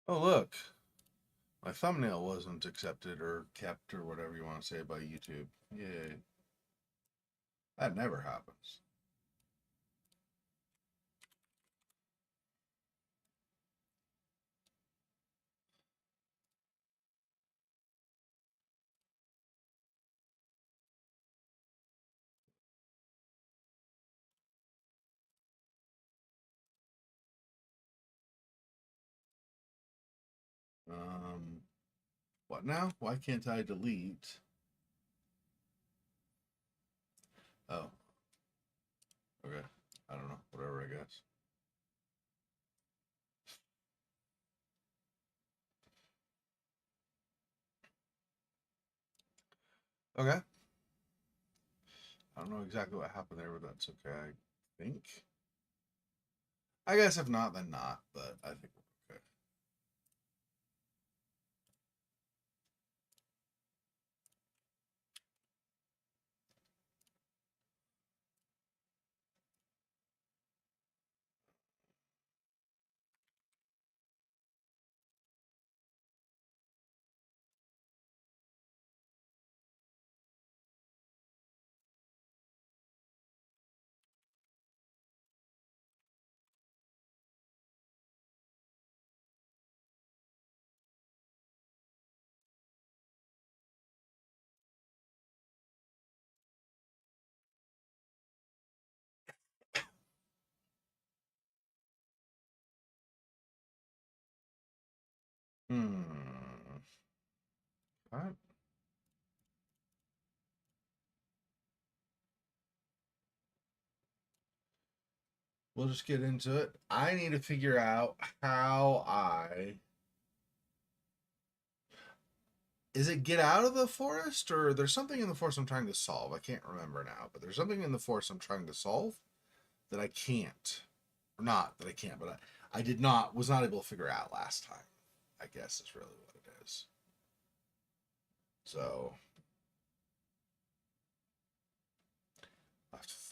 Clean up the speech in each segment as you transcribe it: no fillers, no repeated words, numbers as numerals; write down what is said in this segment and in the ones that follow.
Oh, look. My thumbnail wasn't accepted or kept or whatever you want to say by YouTube. Yay. That never happens. What now? Why can't I delete? Oh, okay. I don't know. Whatever, I guess. Okay. I don't know exactly what happened there, but that's okay. I think. I guess if not, then not, but I think we're okay. Hmm. All right. We'll just get into it. I need to figure out how I. Is it get out of the forest, or there's something in the forest I'm trying to solve? I can't remember now, but there's something in the forest I'm trying to solve that I can't. Or not that I can't, but I did not, was not able to figure out last time, I guess is really what it is. So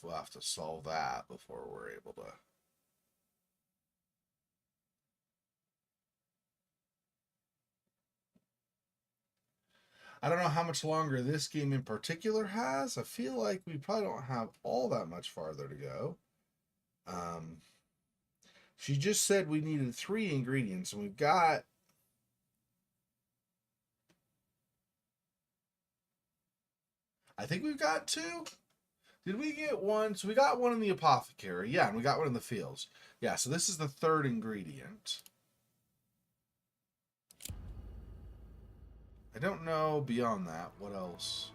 we'll have to solve that before we're able to. I don't know how much longer this game in particular has. I feel like we probably don't have all that much farther to go. Um, she just said we needed 3 ingredients, and we've got. I think we've got 2. Did we get one? So we got one in the apothecary. Yeah, and we got one in the fields. Yeah, so this is the 3rd ingredient. I don't know beyond that what else.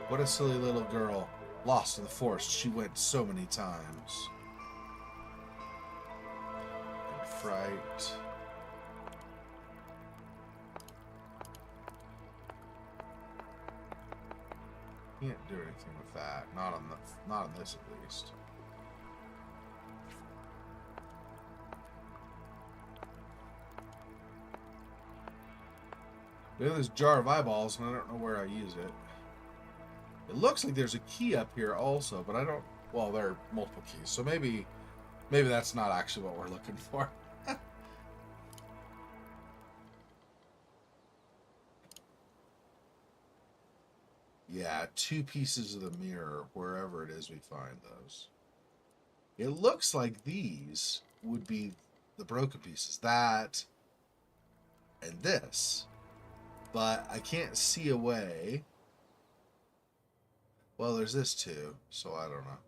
What a silly little girl. Lost in the forest. She went so many times. And fright. Can't do anything with that. Not on this at least. We have this jar of eyeballs, and I don't know where I use it. It looks like there's a key up here also, but I don't. Well, there are multiple keys, so maybe that's not actually what we're looking for. Yeah, 2 pieces of the mirror, wherever it is we find those. It looks like these would be the broken pieces. That and this. But I can't see a way. Well, there's this too, so I don't know.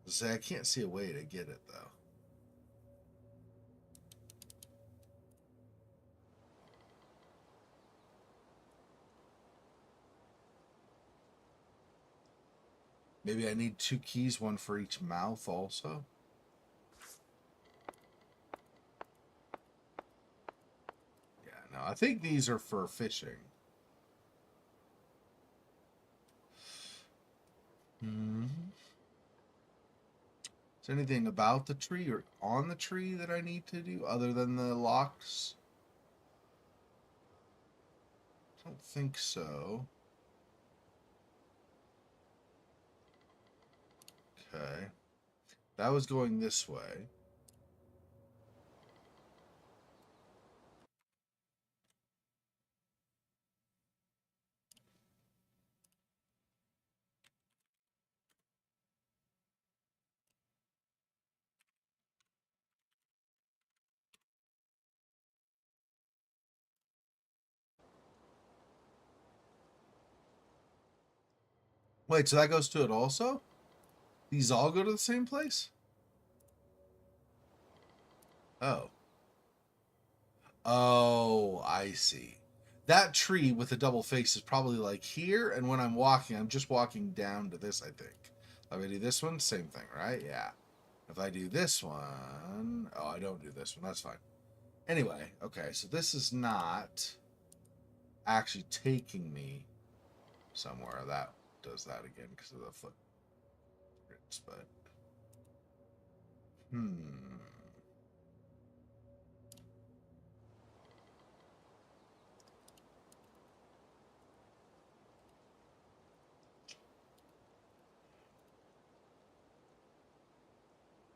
Say I can't see a way to get it though. Maybe I need 2 keys, one for each mouth also. Yeah, no, I think these are for fishing. Hmm. Is there anything about the tree or on the tree that I need to do other than the locks? I don't think so. Okay. That was going this way. Wait, so that goes to it also? These all go to the same place? Oh. Oh, I see. That tree with the double face is probably like here, and when I'm walking, I'm just walking down to this, I think. If I do this one, same thing, right? Yeah. If I do this one... Oh, I don't do this one. That's fine. Anyway, okay, so this is not actually taking me somewhere. That does that again because of the footprints, but...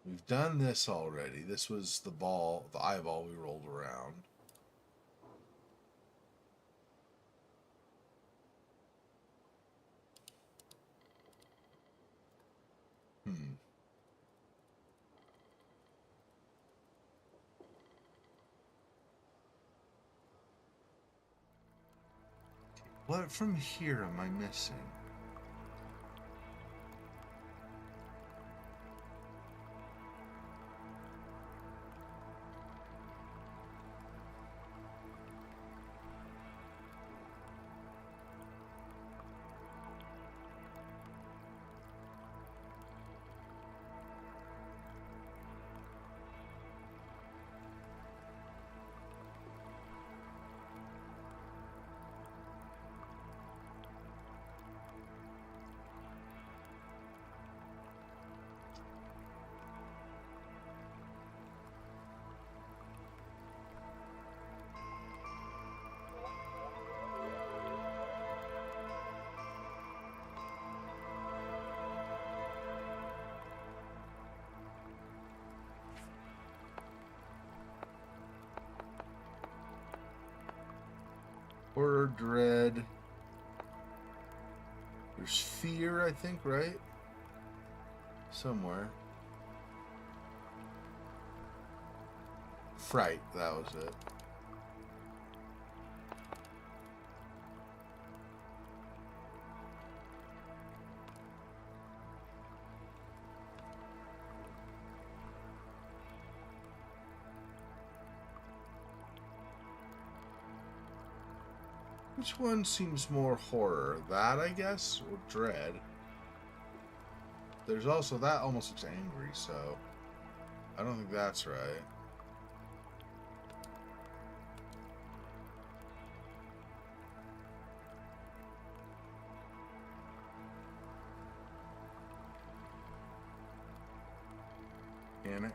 We've done this already. This was the ball, the eyeball we rolled around. Hmm. What from here am I missing? Horror, dread. There's fear, I think, right? Somewhere. Fright, that was it. Which one seems more horror? That, I guess, or dread? There's also that almost looks angry, so I don't think that's right. Panic.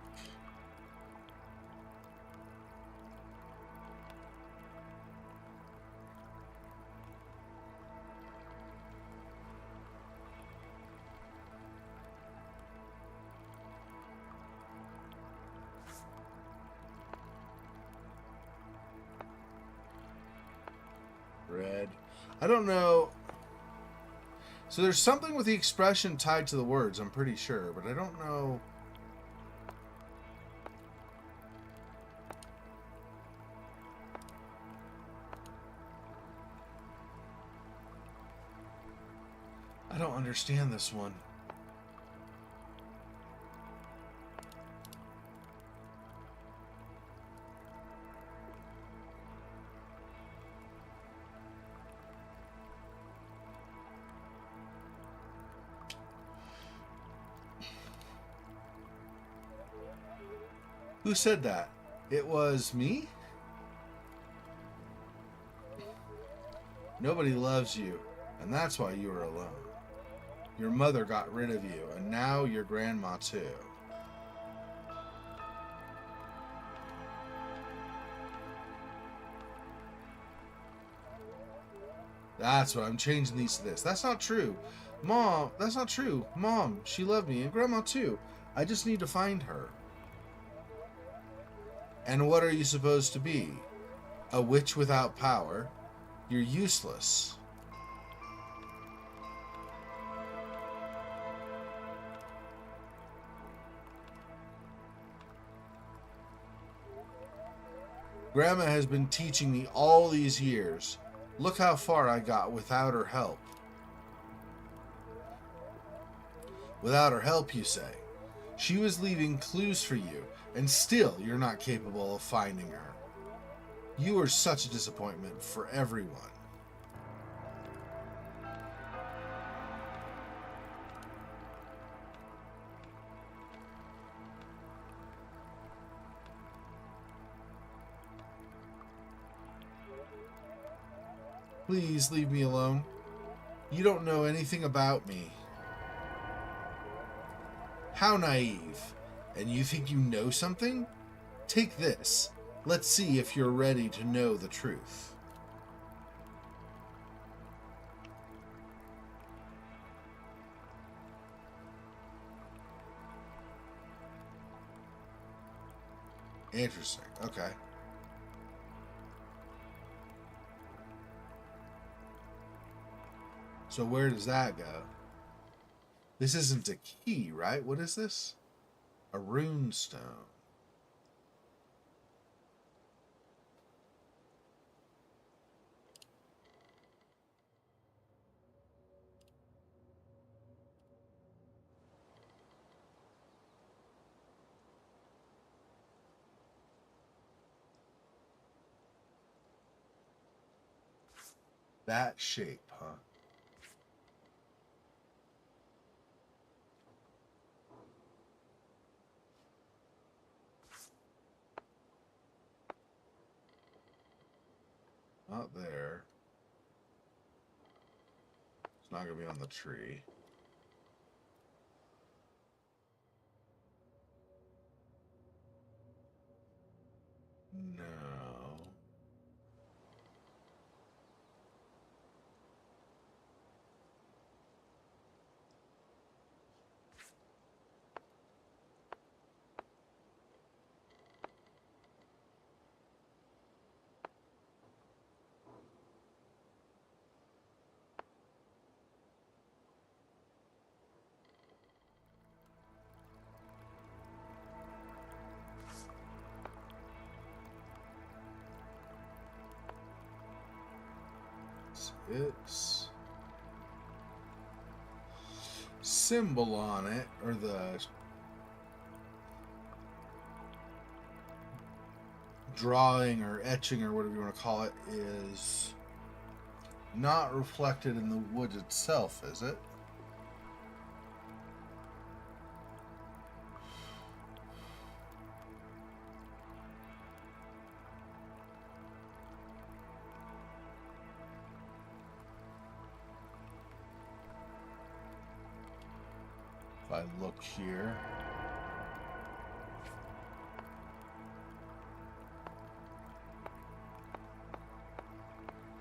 Red. I don't know. So there's something with the expression tied to the words, I'm pretty sure, but I don't know. I don't understand this one. Who said that? It was me? Nobody loves you, and that's why you are alone. Your mother got rid of you, and now your grandma too. That's what I'm changing these to this. That's not true. Mom, that's not true. Mom, she loved me, and Grandma too. I just need to find her. And what are you supposed to be? A witch without power? You're useless. Grandma has been teaching me all these years. Look how far I got without her help. Without her help, you say? She was leaving clues for you, and still you're not capable of finding her. You are such a disappointment for everyone. Please leave me alone. You don't know anything about me. How naive. And you think you know something? Take this. Let's see if you're ready to know the truth. Interesting. Okay. So where does that go? This isn't a key, right? What is this? A rune stone. That shape, huh? Not there. It's not going to be on the tree. No. Its symbol on it, or the drawing or etching or whatever you want to call it, is not reflected in the wood itself, is it? If I look here.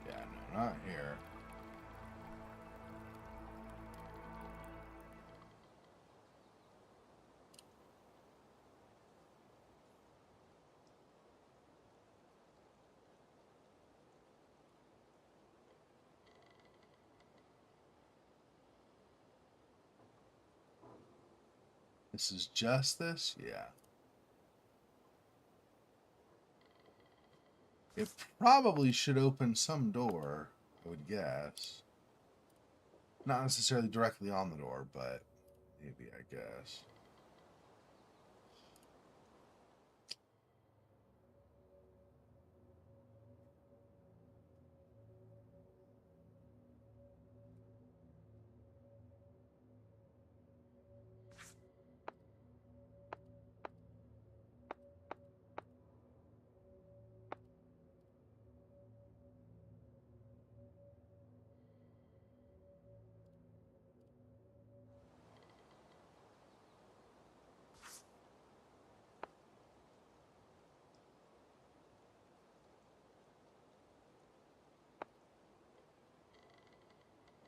Yeah, no, not here. This is just this? Yeah. It probably should open some door, I would guess. Not necessarily directly on the door, but maybe, I guess.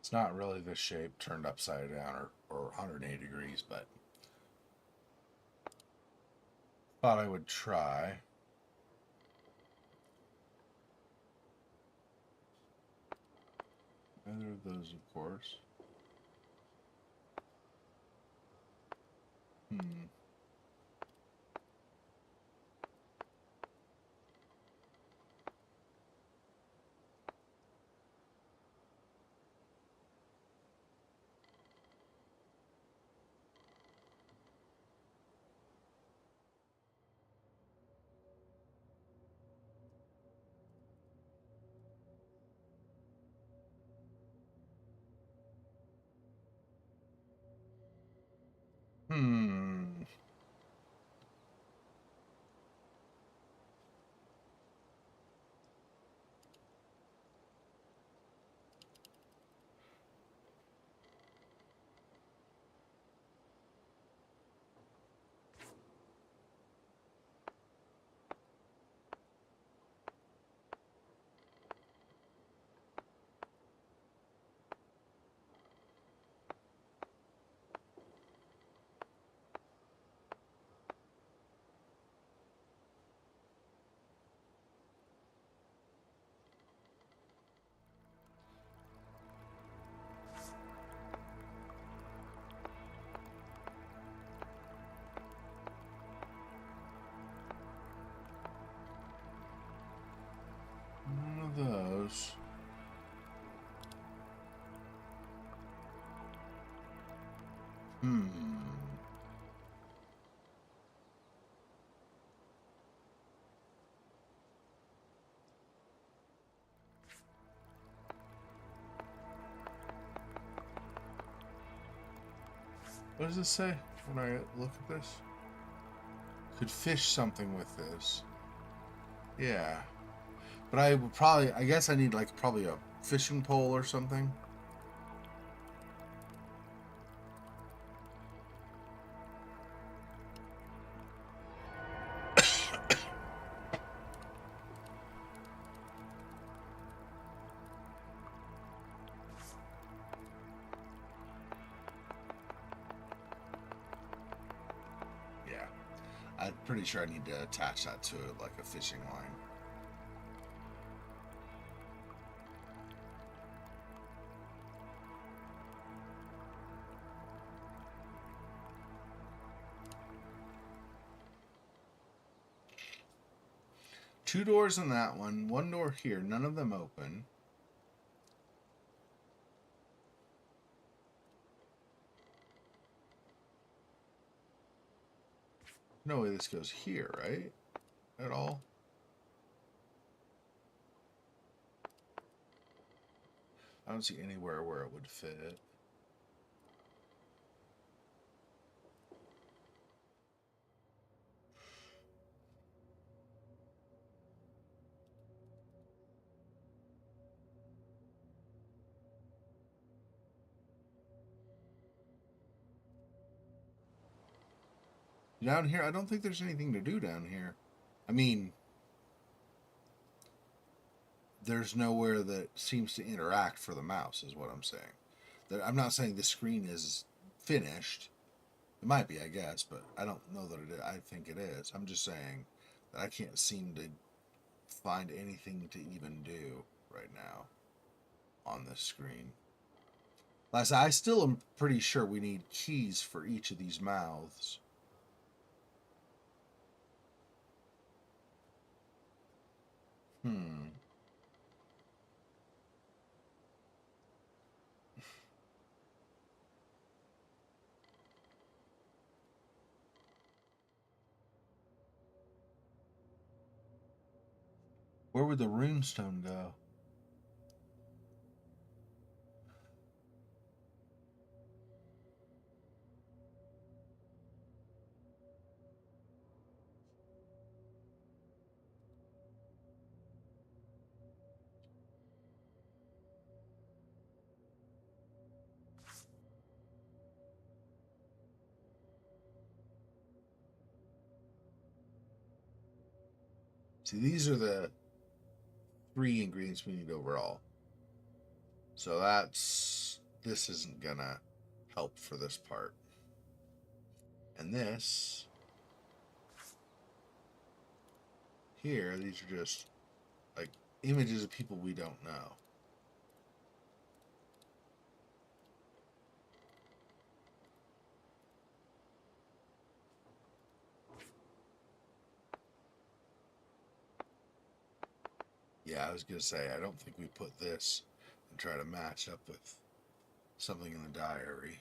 It's not really this shape turned upside down or 180 degrees, but thought I would try. Neither of those, of course. Hmm. Hmm. None of those. Hmm. What does it say when I look at this? Could fish something with this. Yeah. But I would probably, I guess I need like probably a fishing pole or something. Yeah. I'm pretty sure I need to attach that to like a fishing line. Two doors in that one door here, none of them open. No way this goes here, right? At all? I don't see anywhere where it would fit. Down here, I don't think there's anything to do down here. I mean, there's nowhere that seems to interact for the mouse, is what I'm saying. I'm not saying the screen is finished. It might be, I guess, but I don't know that it is. I think it is. I'm just saying that I can't seem to find anything to even do right now on this screen. Last, I still am pretty sure we need keys for each of these mouths. Hmm. Where would the runestone go? See, these are the 3 ingredients we need overall. So that's this isn't gonna help for this part. And this here, these are just like images of people we don't know. Yeah, I was gonna say, I don't think we put this and try to match up with something in the diary.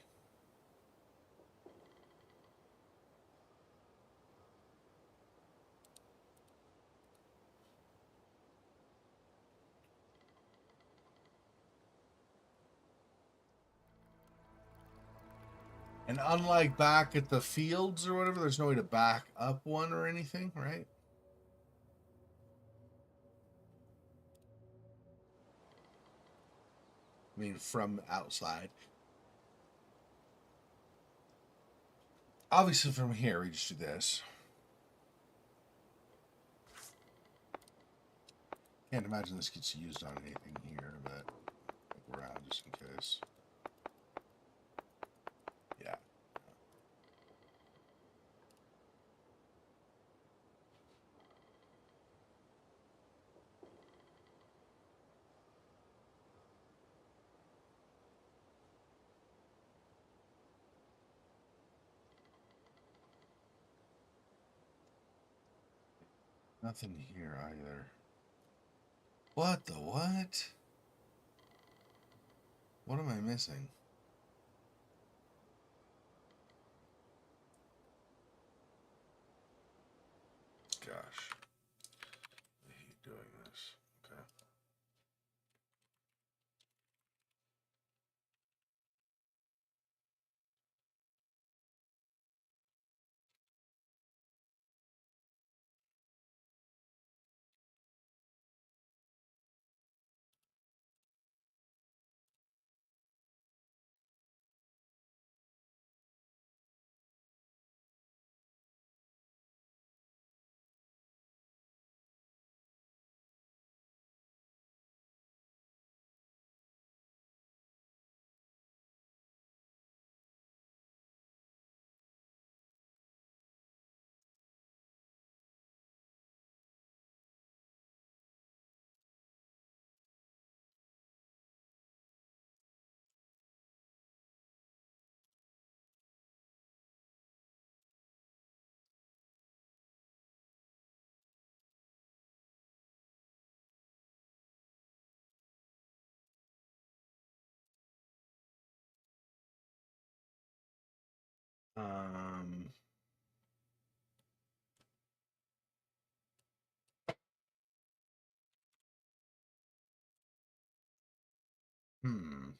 And unlike back at the fields or whatever, there's no way to back up one or anything, right? I mean, from outside. Obviously, from here, we just do this. Can't imagine this gets used on anything here, but look around just in case. Yeah. Nothing here either. What the what? What am I missing? Gosh. I hate doing this. Okay. Um. Hmm.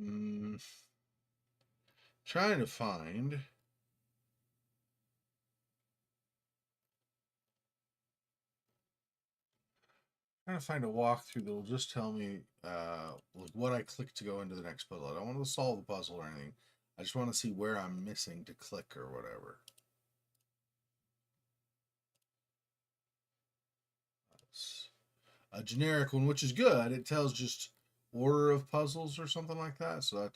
Mm, trying to find. Trying to find a walkthrough that will just tell me like what I click to go into the next puzzle. I don't want to solve the puzzle or anything. I just want to see where I'm missing to click or whatever. That's a generic one, which is good. It tells just order of puzzles or something like that. So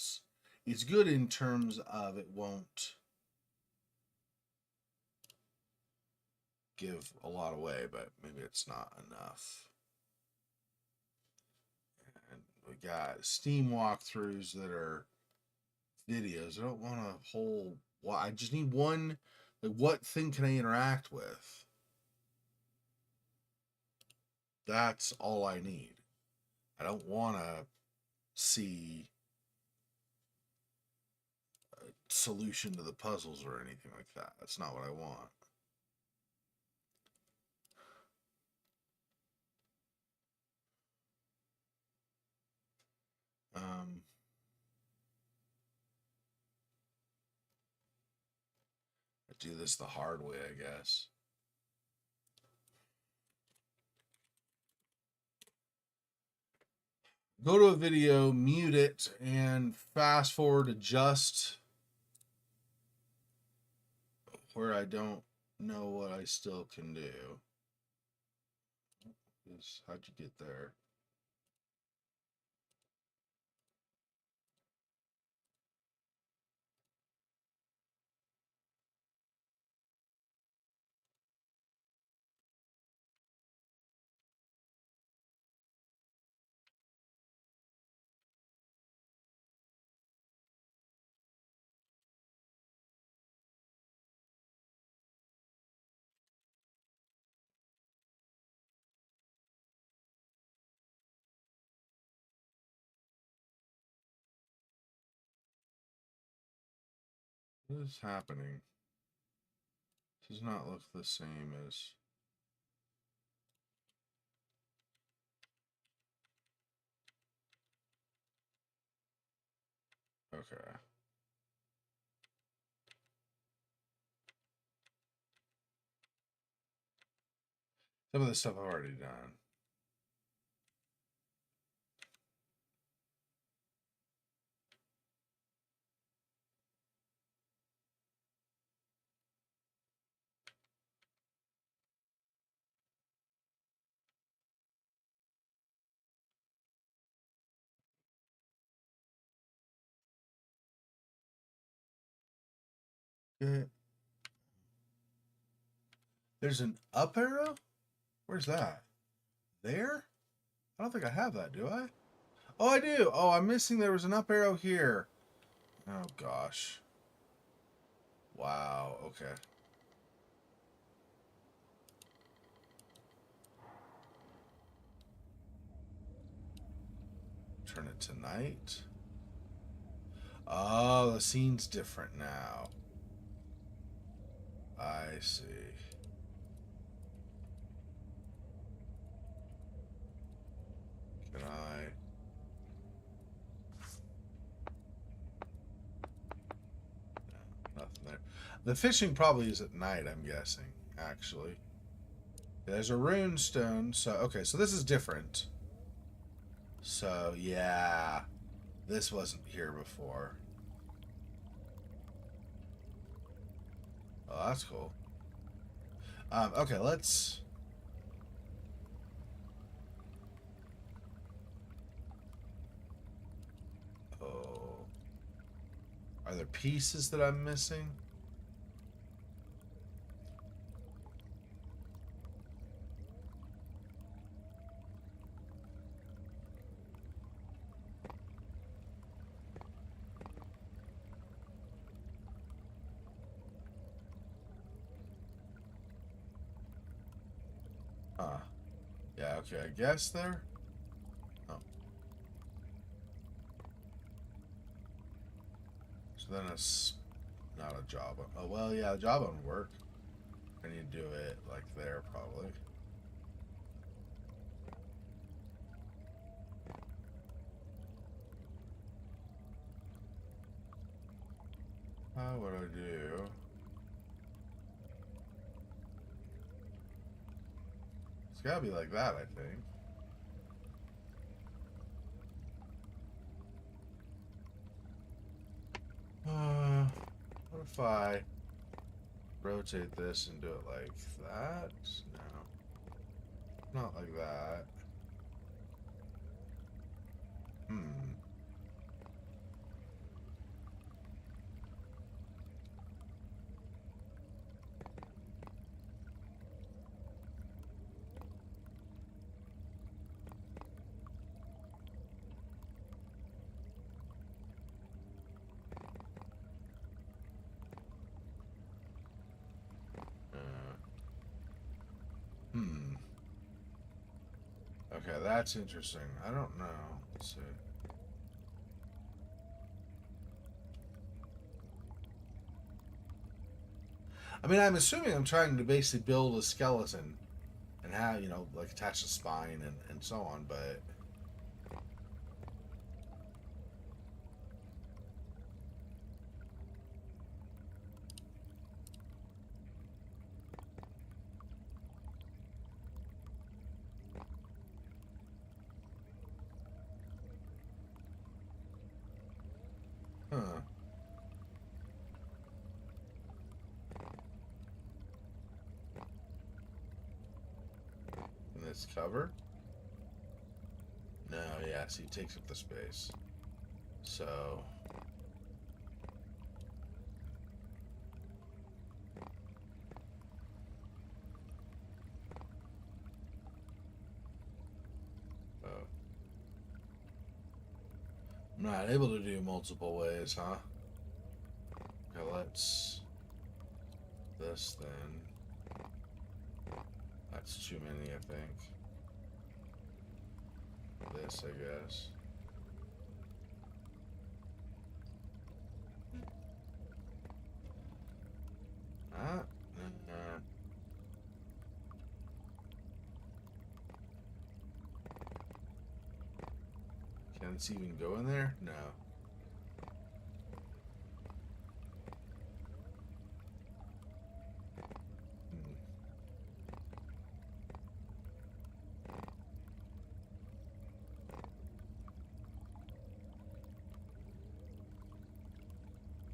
it's good in terms of it won't give a lot away, but maybe it's not enough. And we got Steam walkthroughs that are videos. I don't want a whole. Well, I just need one. Like, what thing can I interact with? That's all I need. I don't want to see a solution to the puzzles or anything like that. That's not what I want. Um, I do this the hard way, I guess. Go to a video, mute it, and fast forward adjust where I don't know what I still can do. How'd you get there? What is happening? Does not look the same as. Okay. Some of the stuff I've already done. Okay. There's an up arrow? Where's that? There? I don't think I have that, do I? Oh, I do. Oh, I'm missing. There was an up arrow here. Oh, gosh. Wow. Okay. Turn it to night. Oh, the scene's different now. I see. Can I? No, nothing there. The fishing probably is at night, I'm guessing, actually. There's a rune stone, so okay, so this is different. So yeah, this wasn't here before. Oh, that's cool. Okay, let's. Oh, are there pieces that I'm missing? Huh. Yeah. Okay. I guess there. Oh. So then it's not a job. Oh well, yeah, a job on work. I need to do it like there probably. How would I do? It's gotta be like that, I think. What if I rotate this and do it like that? No, not like that. Hmm. Uh, hmm. Okay, that's interesting. I don't know. Let's see. I mean, I'm assuming I'm trying to basically build a skeleton and have, like attach the spine and so on, but Huh. And this cover? No, yeah, see, it takes up the space. So... Oh. I'm not able to do multiple ways, huh? Okay, let's... This, then. That's too many, I think. This, I guess. Ah, can this even go in there? No. Hmm.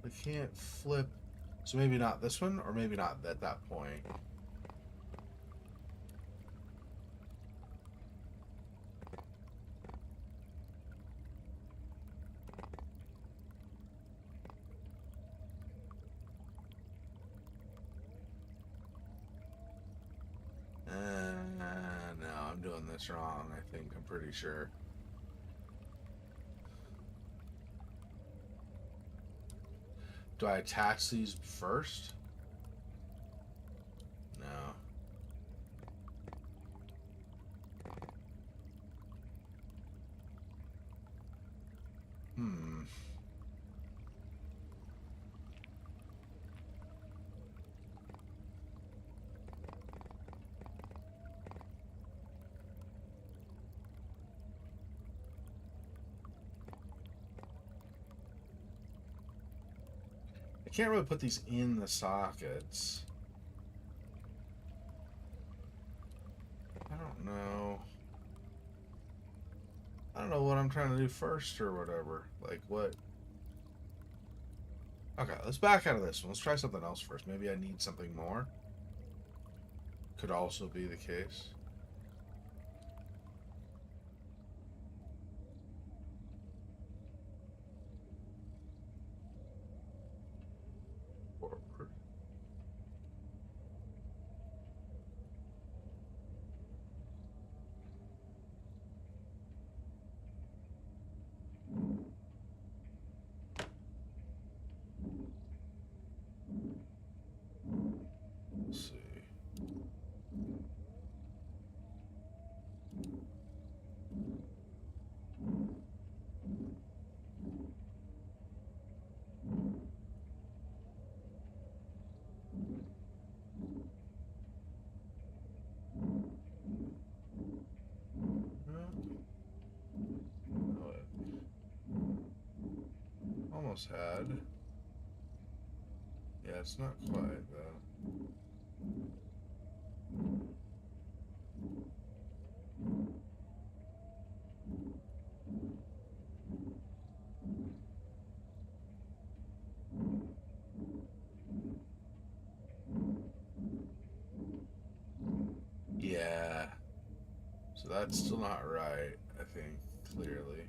I can't flip. So maybe not this one, or maybe not at that point. No, I'm doing this wrong, I think. I'm pretty sure. Do I attach these first? No. Hmm. I can't really put these in the sockets. I don't know. I don't know what I'm trying to do first or whatever. Like what? Okay, let's back out of this one. Let's try something else first. Maybe I need something more. Could also be the case. Forward. Let's see. Oh, it almost had. Yeah, it's not quite though. Yeah. So that's still not right, I think, clearly.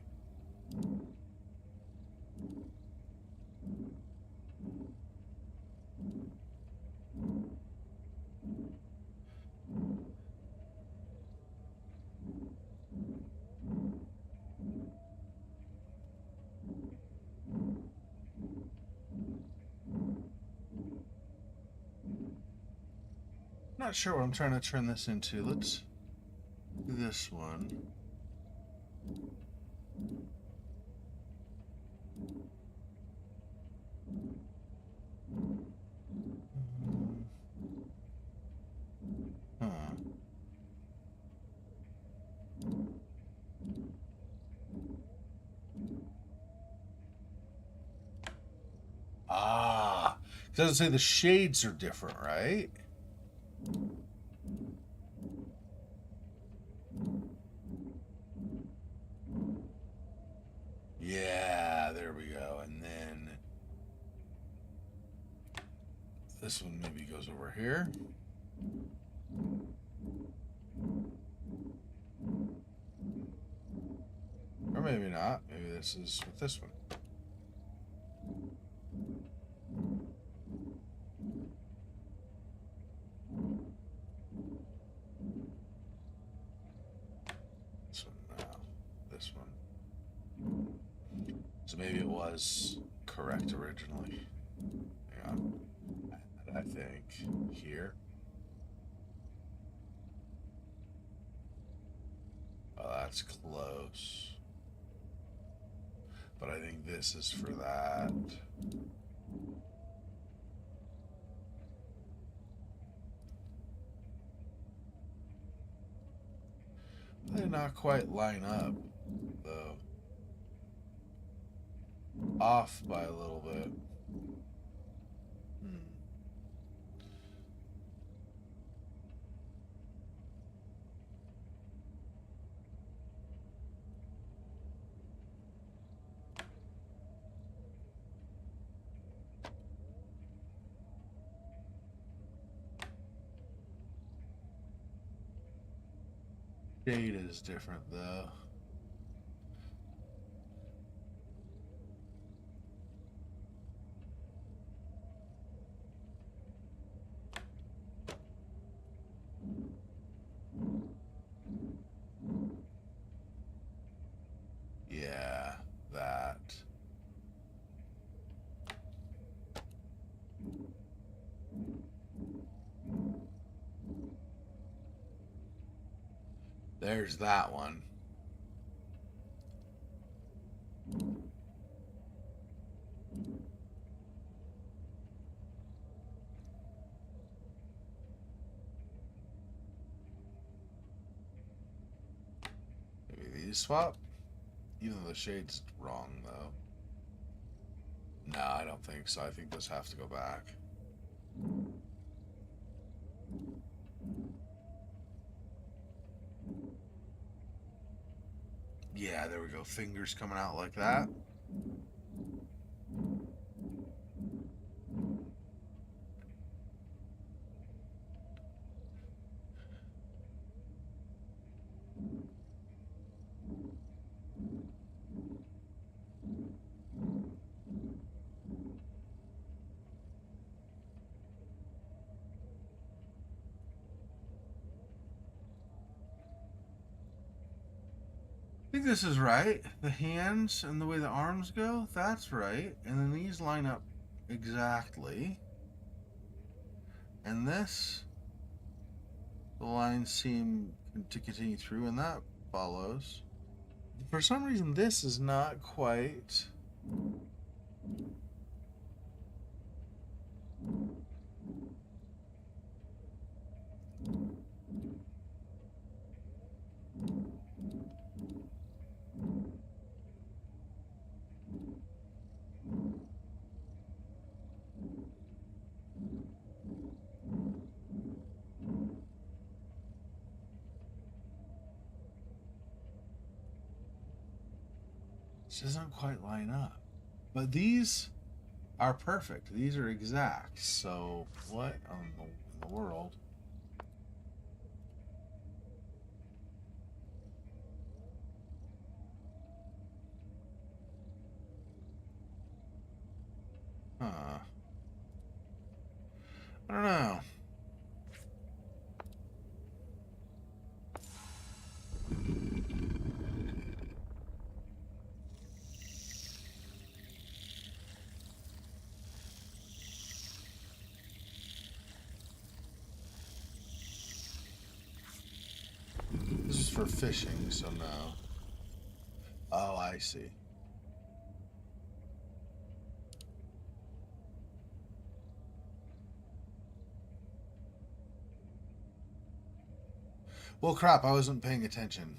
Not sure what I'm trying to turn this into. Let's do this one. Huh. Ah. It doesn't say the shades are different, right? Yeah, there we go. And then This one maybe goes over here. Or maybe not. Maybe this is with this one. This one now. This one. So maybe it was correct originally. Hang on. I think here. Oh, that's close. But I think this is for that. They not quite line up, though. Off by a little bit. Shade is different, though. Yeah, that. There's that one. Maybe these swap? Even though the shade's wrong, though. No, I don't think so. I think those have to go back. Yeah, there we go. Fingers coming out like that. I think this is right. The hands and the way the arms go, that's right. And then these line up exactly. And this, the lines seem to continue through, and that follows. For some reason, this is not quite. This doesn't quite line up. But these are perfect. These are exact. So what in the world? Huh. I don't know. This is for fishing, so no. Oh, I see. Well, crap, I wasn't paying attention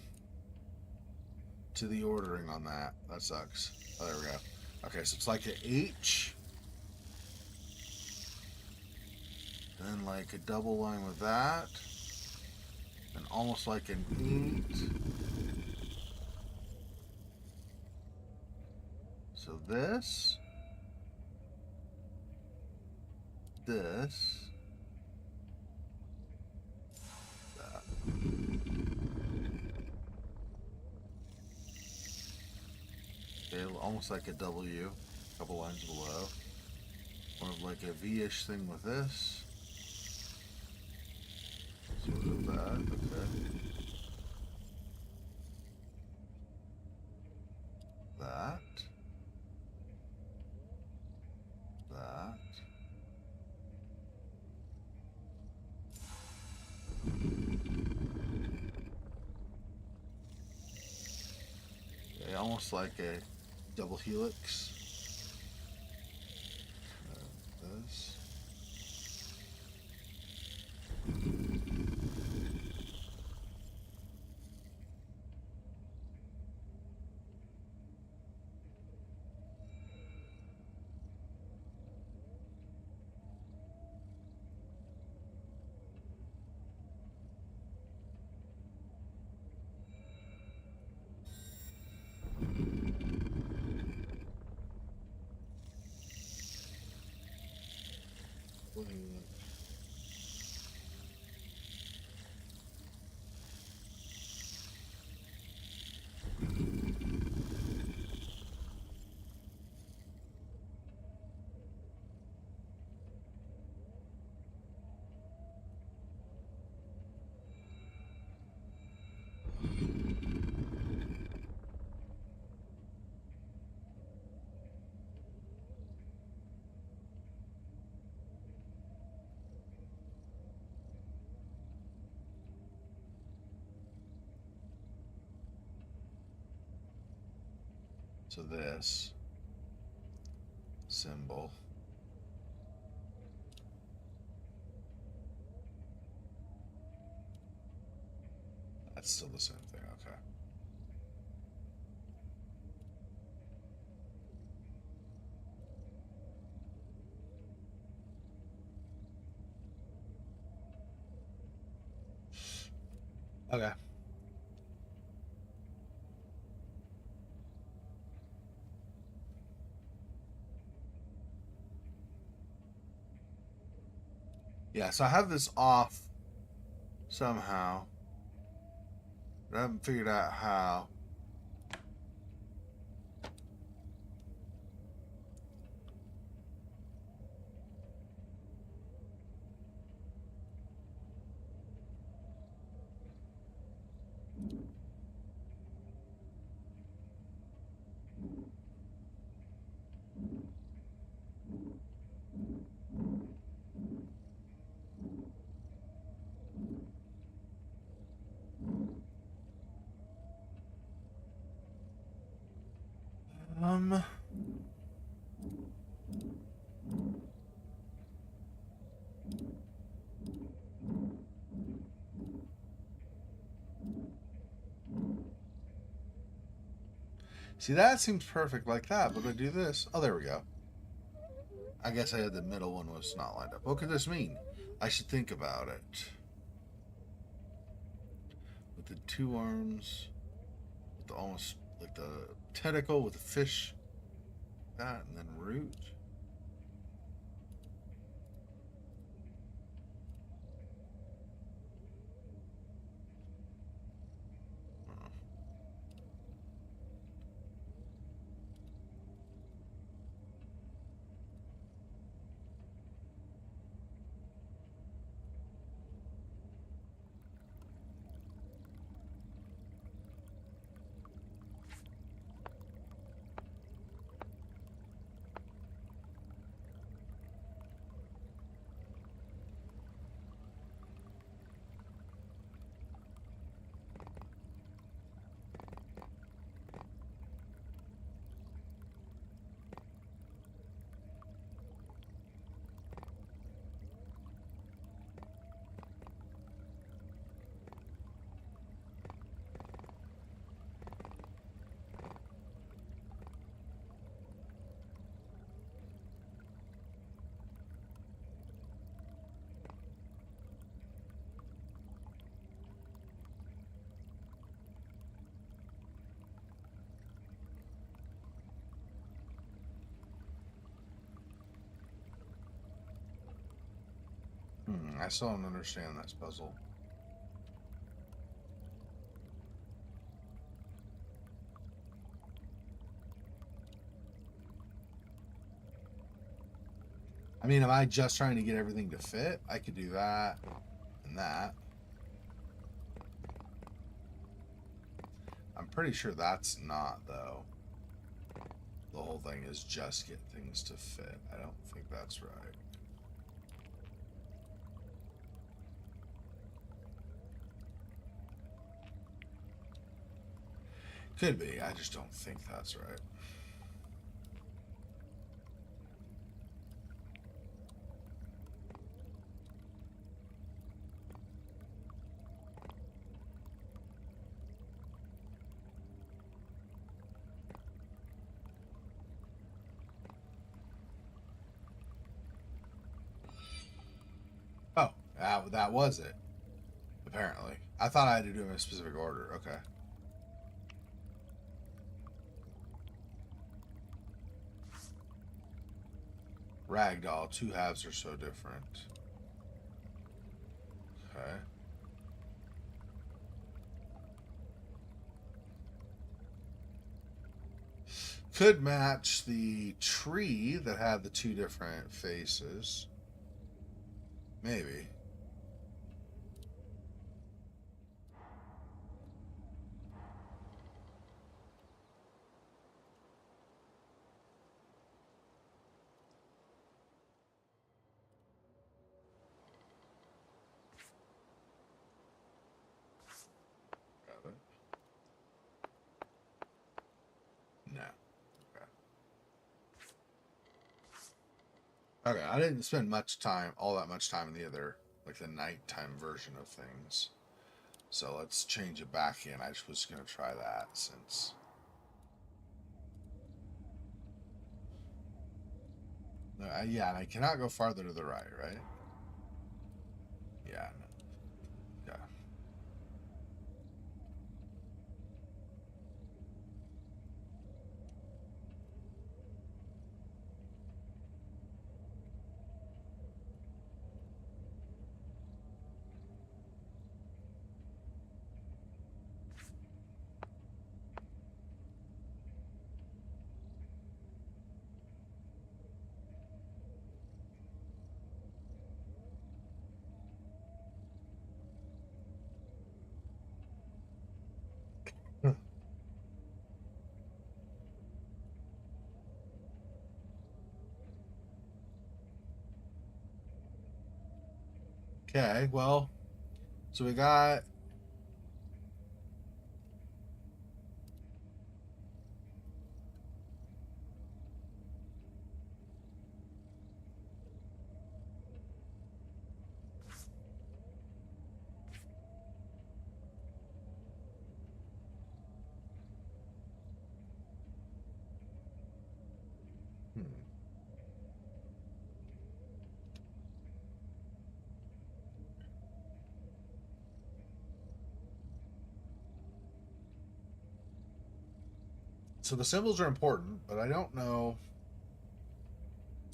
to the ordering on that. That sucks. Oh, there we go. Okay, so it's like an H. And then like a double line with that. And almost like an 8. So this. this. That. Okay, almost like a W, a couple lines below. More of like a V-ish thing with this. Sort of that, okay. That. That. Okay, almost like a double helix. This. So this symbol. That's still the same thing, okay. Okay. Yeah, so I have this off somehow, but I haven't figured out how. Um, See, that seems perfect like that, but I do this. Oh, there we go. I guess I had the middle one was not lined up. What could this mean? I should think about it. With the two arms, with the almost like the tentacle with the fish, that, and then root. I still don't understand this puzzle. I mean, am I just trying to get everything to fit? I could do that and that. I'm pretty sure that's not, though. The whole thing is just get things to fit. I don't think that's right. Could be. I just don't think that's right. Oh, that was it. Apparently. I thought I had to do them in a specific order. Okay. Ragdoll. Two halves are so different. Okay. Could match the tree that had the two different faces. Maybe. Got it. No. Okay, I didn't spend all that much time in the other, like the nighttime version of things. So let's change it back in. I just was going to try that since. Yeah, and I cannot go farther to the right, right? Yeah, no. Yeah. Okay, well, so we got. Hmm. So the symbols are important, but I don't know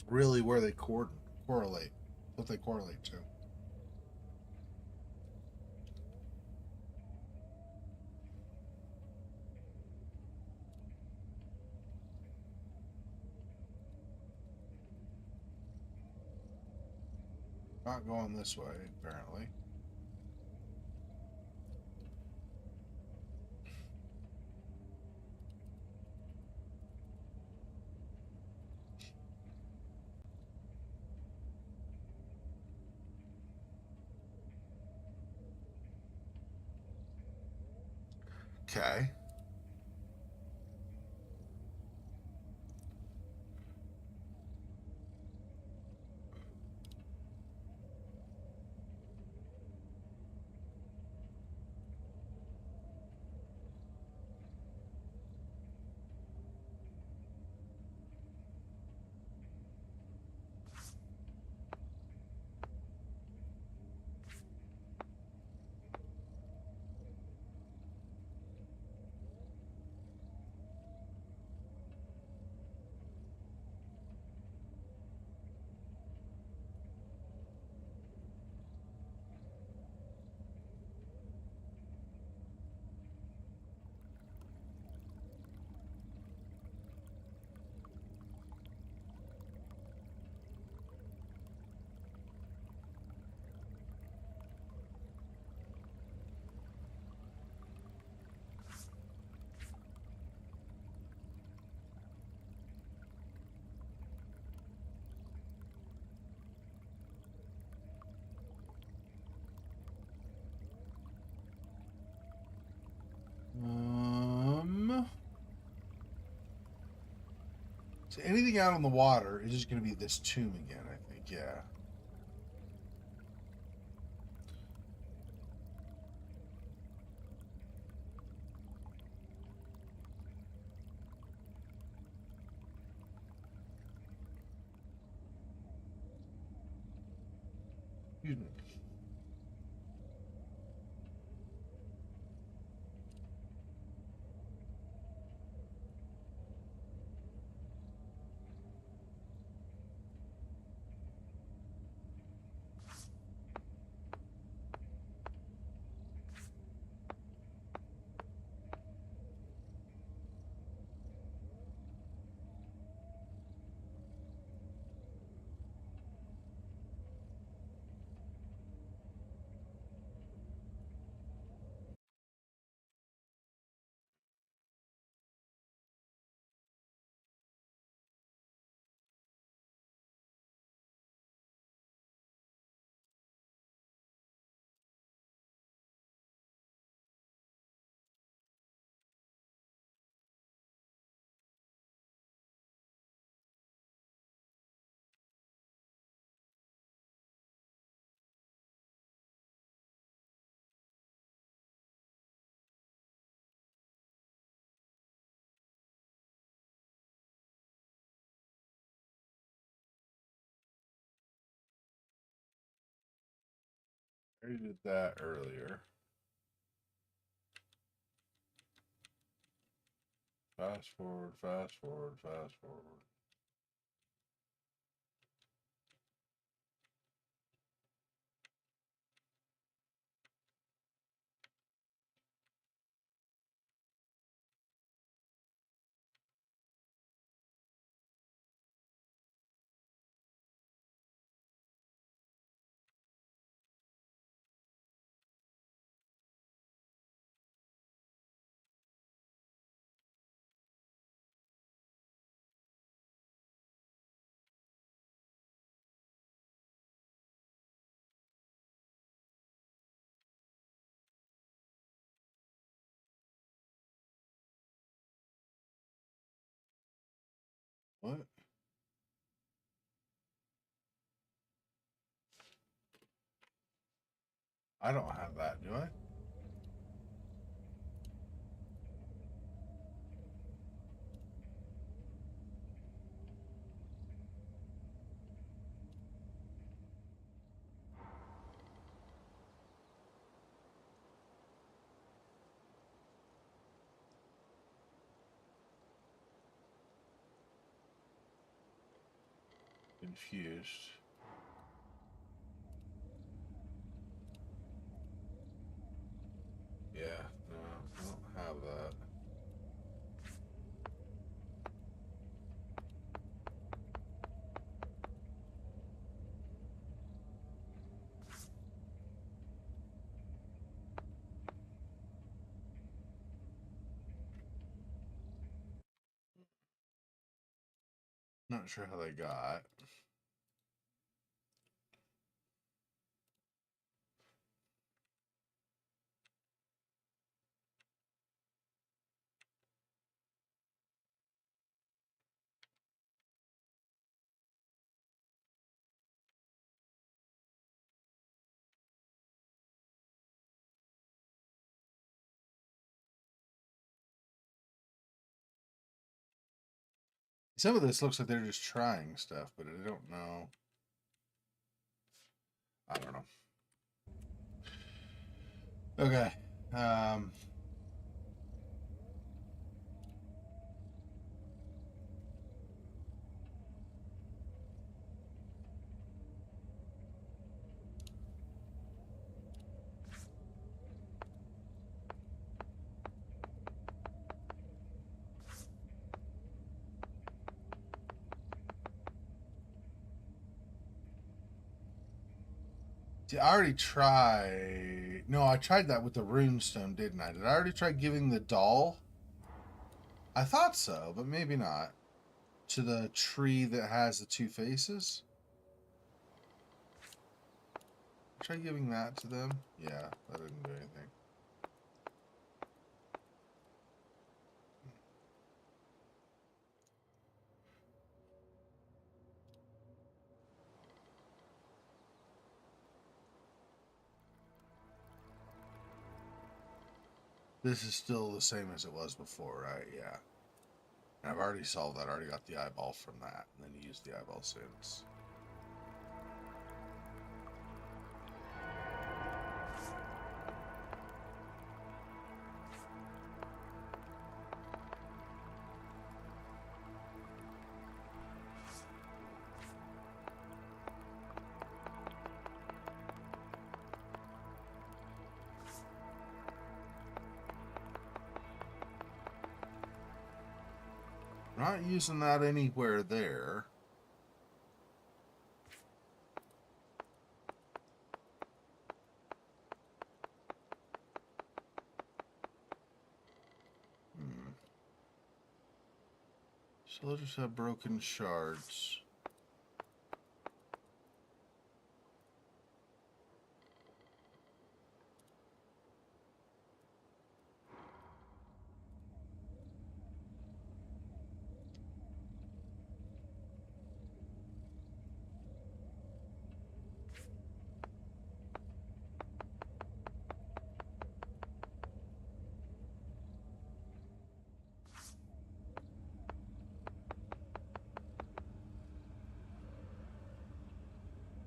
really where they correlate, what they correlate to. Not going this way, apparently. Okay. So anything out on the water is just going to be this tomb again, I think. Yeah. Excuse me. I already did that earlier. Fast forward, fast forward, fast forward. What? I don't have that, do I? Confused. Yeah, no, I don't have that. Not sure how they got. Some of this looks like they're just trying stuff, but I don't know. I don't know. Okay. See, I already tried. No, I tried that with the runestone, didn't I? Did I already try giving the doll? I thought so, but maybe not. To the tree that has the two faces? Try giving that to them? Yeah, that didn't do anything. This is still the same as it was before, right? Yeah. And I've already solved that. I already got the eyeball from that. And then used the eyeball since. Not using that anywhere there. Hmm. So let's just have broken shards.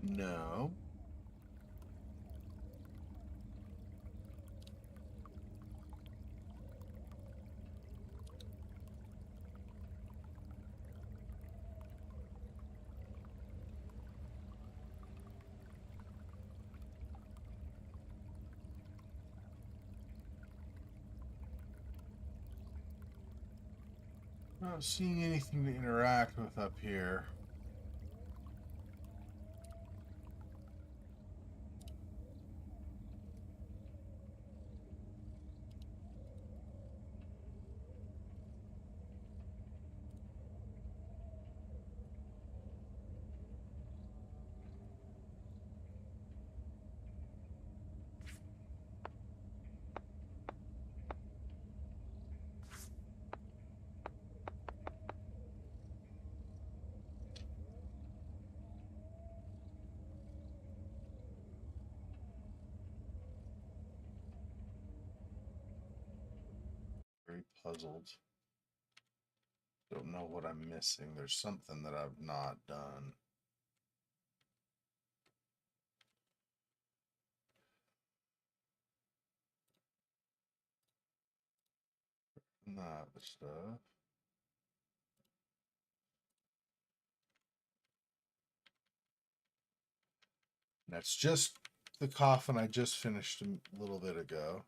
No. Not seeing anything to interact with up here. Very puzzled. Don't know what I'm missing. There's something that I've not done. Not the stuff. That's just the coffin I just finished a little bit ago.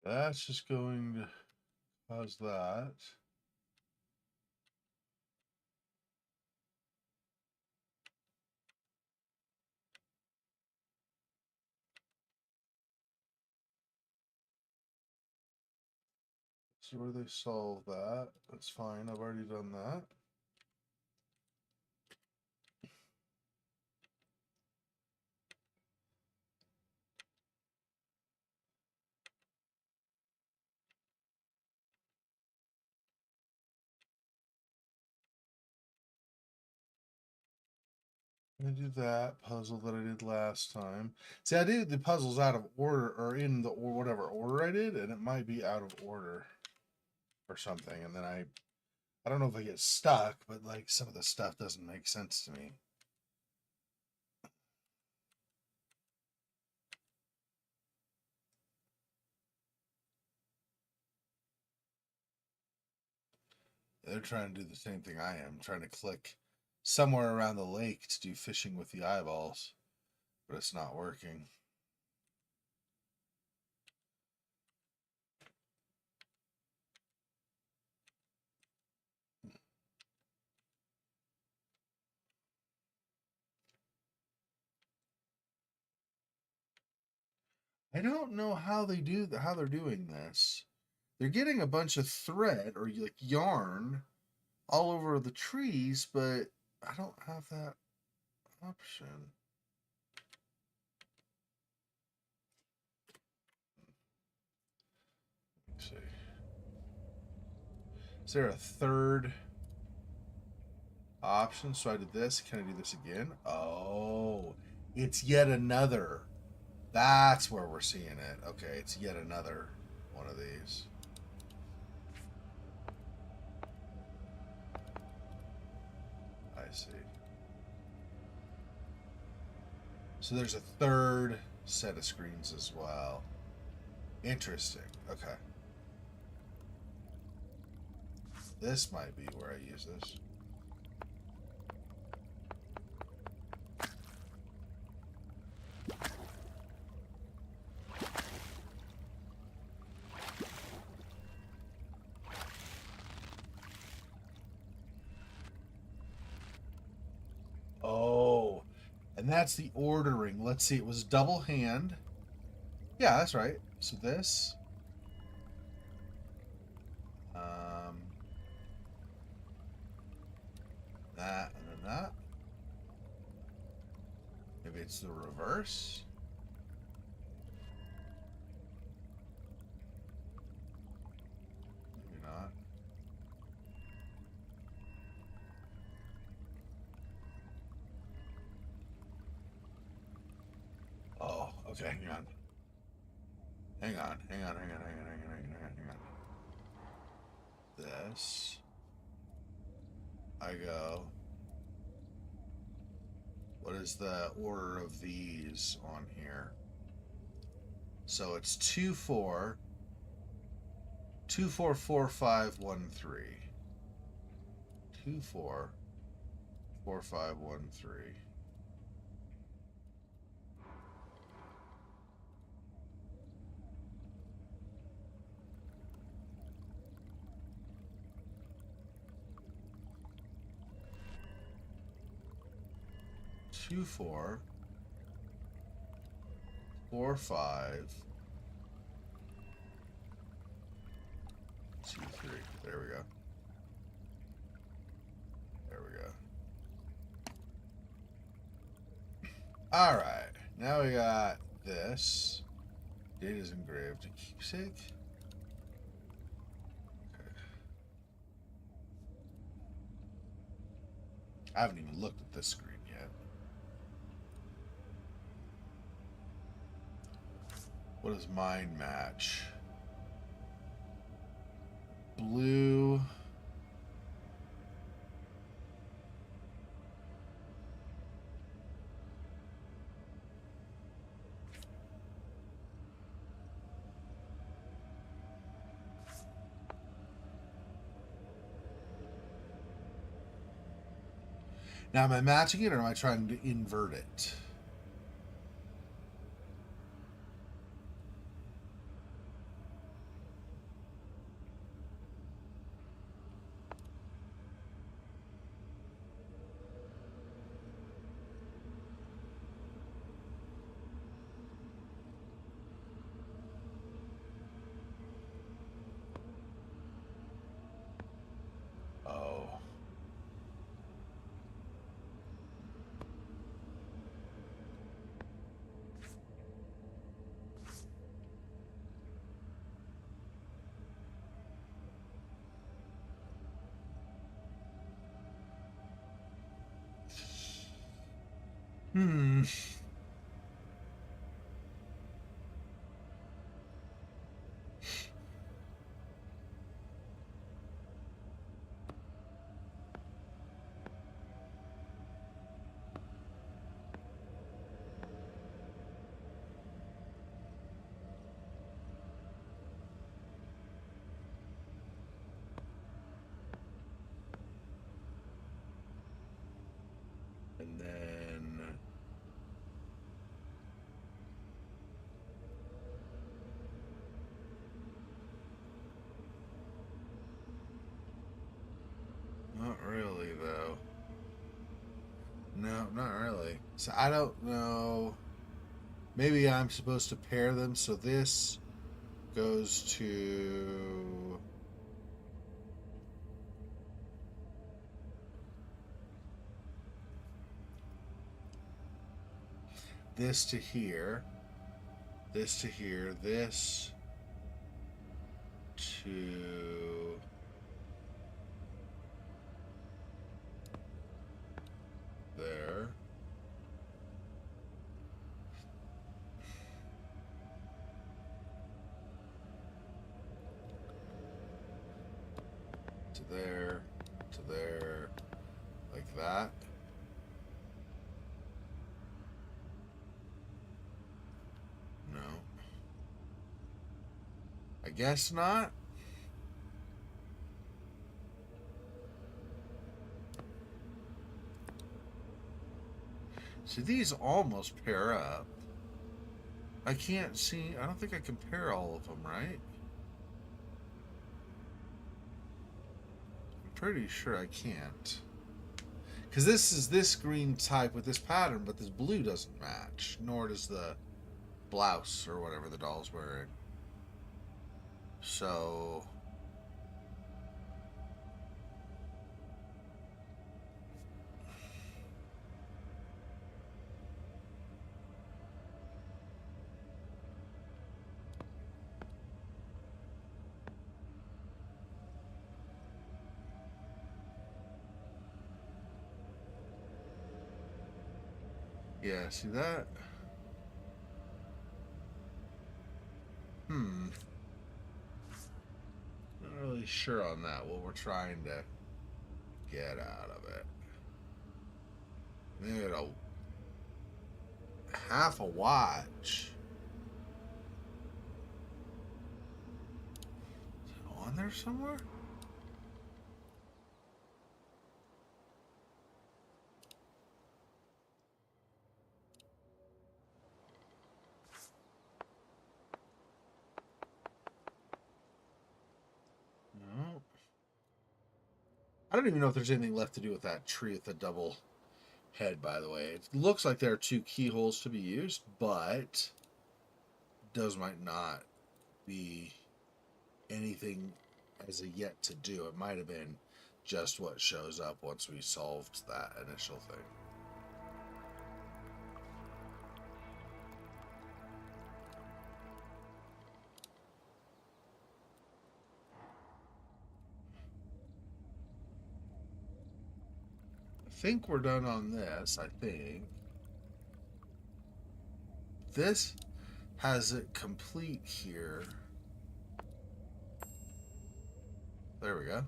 That's just going to cause that. So where they solve that. That's fine. I've already done that. I do that puzzle that I did last time. See, I did the puzzles out of order or in the or whatever order I did, and it might be out of order or something. And then I don't know if I get stuck, but like some of the stuff doesn't make sense to me. They're trying to do the same thing I am, trying to click somewhere around the lake to do fishing with the eyeballs, but it's not working. I don't know how how they're doing this. They're getting a bunch of thread or like yarn all over the trees, but I don't have that option. Let's see. Is there a third option? So I did this. Can I do this again? Oh, it's yet another. That's where we're seeing it. Okay, it's yet another one of these. I see. So there's a third set of screens as well. Interesting. Okay. This might be where I use this. Oh, and that's the ordering. Let's see. It was double hand. Yeah, that's right. So this. Um, that and then that. Maybe it's the reverse. Maybe not. Oh, okay. Hang on. Hang on. Hang on. Hang on. Hang on. Hang on. Hang on. Hang on. This. I go. What is the order of these on here? So it's 2 4, 2 4 4 5 1 3. 2 4 4 5 1 3. 2 4 4 5 2 3. There we go. There we go. All right. Now we got this. Data's engraved. Keepsake. Okay. I haven't even looked at this screen yet. What does mine match? Blue. Now, am I matching it or am I trying to invert it? Oh. Hmm. And then not really though. No, not really. So I don't know. Maybe I'm supposed to pair them so this goes to this to here, this to here, this to there. To there, to there, like that. No. I guess not. See, these almost pair up. I can't see, I don't think I can pair all of them, right? I'm pretty sure I can't. Because this is this green type with this pattern, but this blue doesn't match, nor does the blouse or whatever the doll's wearing. So yeah, see that? Not really sure on that, what we're trying to get out of it. Maybe a half a watch. Is it on there somewhere? No. I don't even know if there's anything left to do with that tree with the double head, by the way. It looks like there are two keyholes to be used, but those might not be anything as a yet to do. It might have been just what shows up once we solved that initial thing. I think we're done on this, I think. This has it complete here. There we go.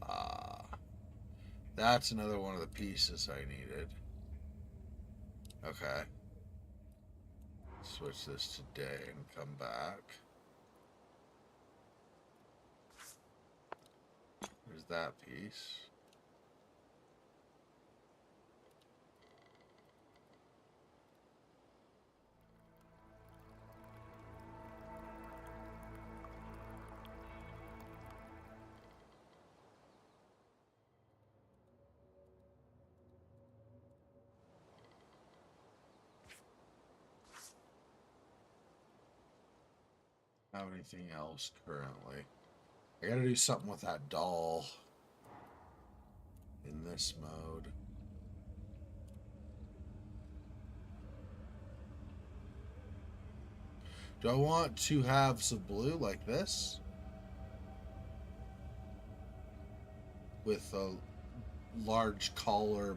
Ah, that's another one of the pieces I needed. Okay. Switch this to day and come back. There's that piece. Have anything else currently? I gotta do something with that doll in this mode. Do I want two halves of blue like this? With a large collar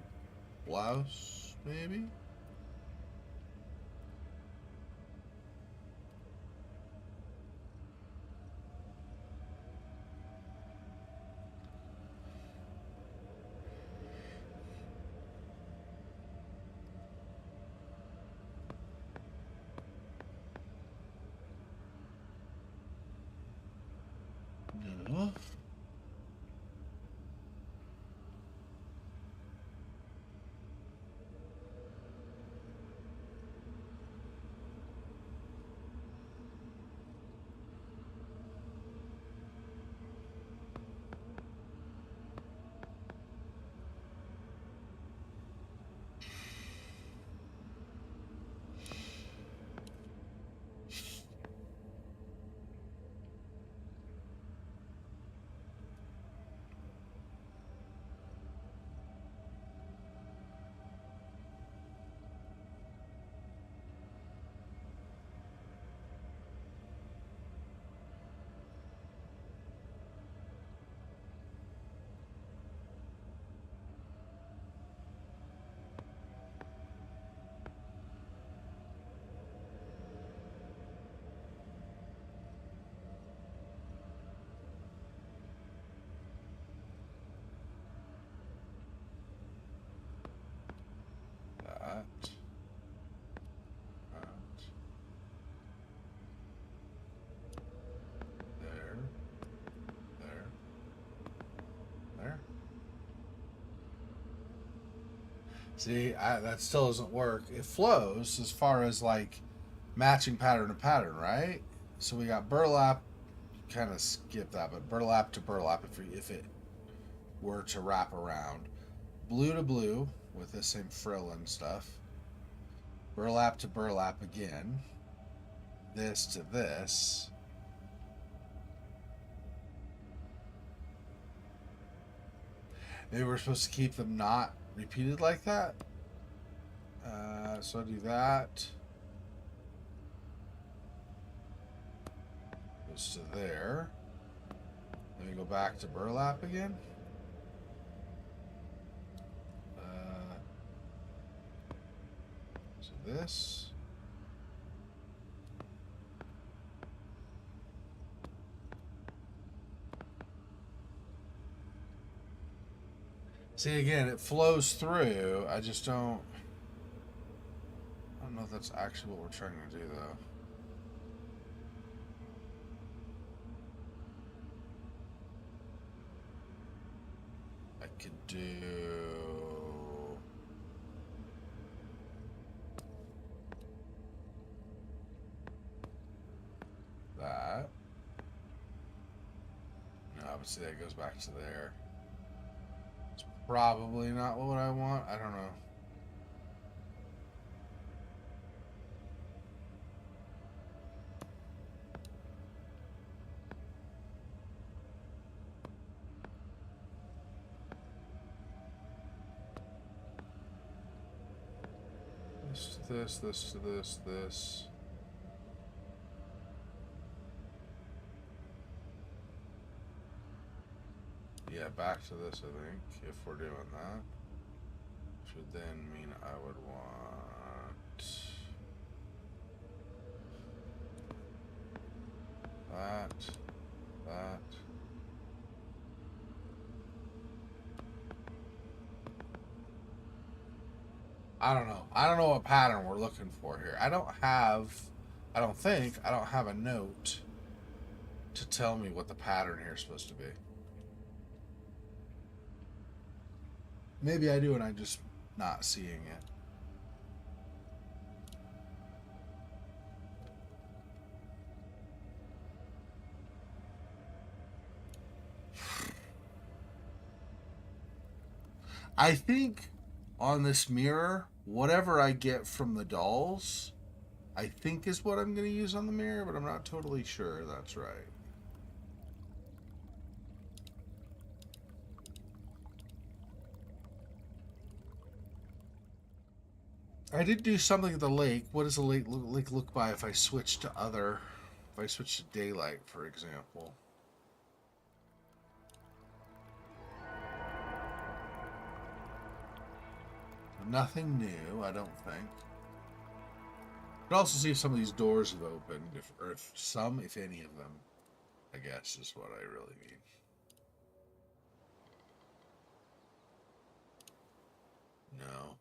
blouse, maybe? No. There. There. There. See, that still doesn't work. It flows as far as like matching pattern to pattern, right? So we got burlap, kind of skip that, but burlap to burlap if it were to wrap around. Blue to blue with the same frill and stuff. Burlap to burlap again. This to this. Maybe we're supposed to keep them not repeated like that. So I do that. Goes to there. Then we go back to burlap again. So this. See, again, it flows through. I just don't know if that's actually what we're trying to do, though. I could do that. No, but see, that goes back to there. It's probably not what I want. I don't know. This to this. Yeah, back to this, I think, if we're doing that. Which would then mean I would want that. I don't know. I don't know what pattern we're looking for here. I don't think, I don't have a note to tell me what the pattern here is supposed to be. Maybe I do and I'm just not seeing it. I think on this mirror, whatever I get from the dolls, I think is what I'm going to use on the mirror, but I'm not totally sure that's right. I did do something at the lake. What does the lake look by if I switch to other, if I switch to daylight, for example? Nothing new, I don't think. But also see if some of these doors have opened, or if some, if any of them, I guess is what I really mean. No.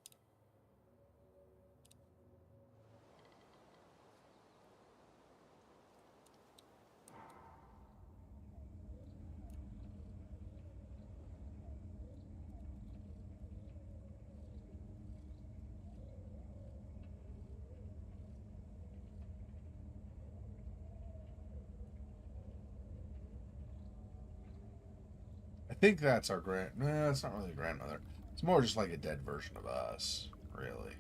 I think that's our no, it's not really a grandmother. It's more just like a dead version of us, really.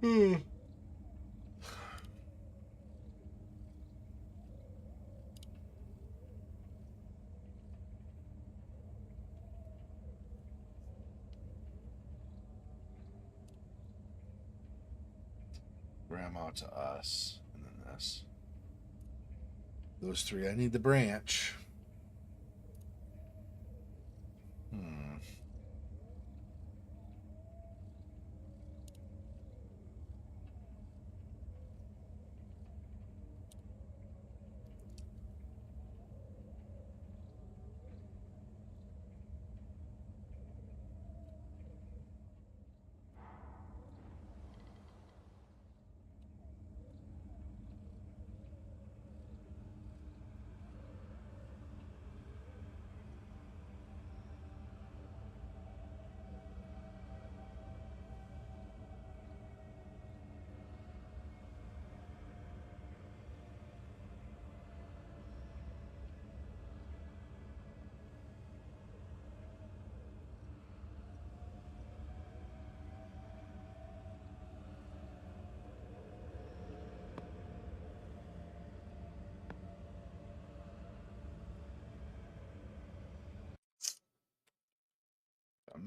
Hmm. Grandma to us, and then this. Those three. I need the branch. Hmm.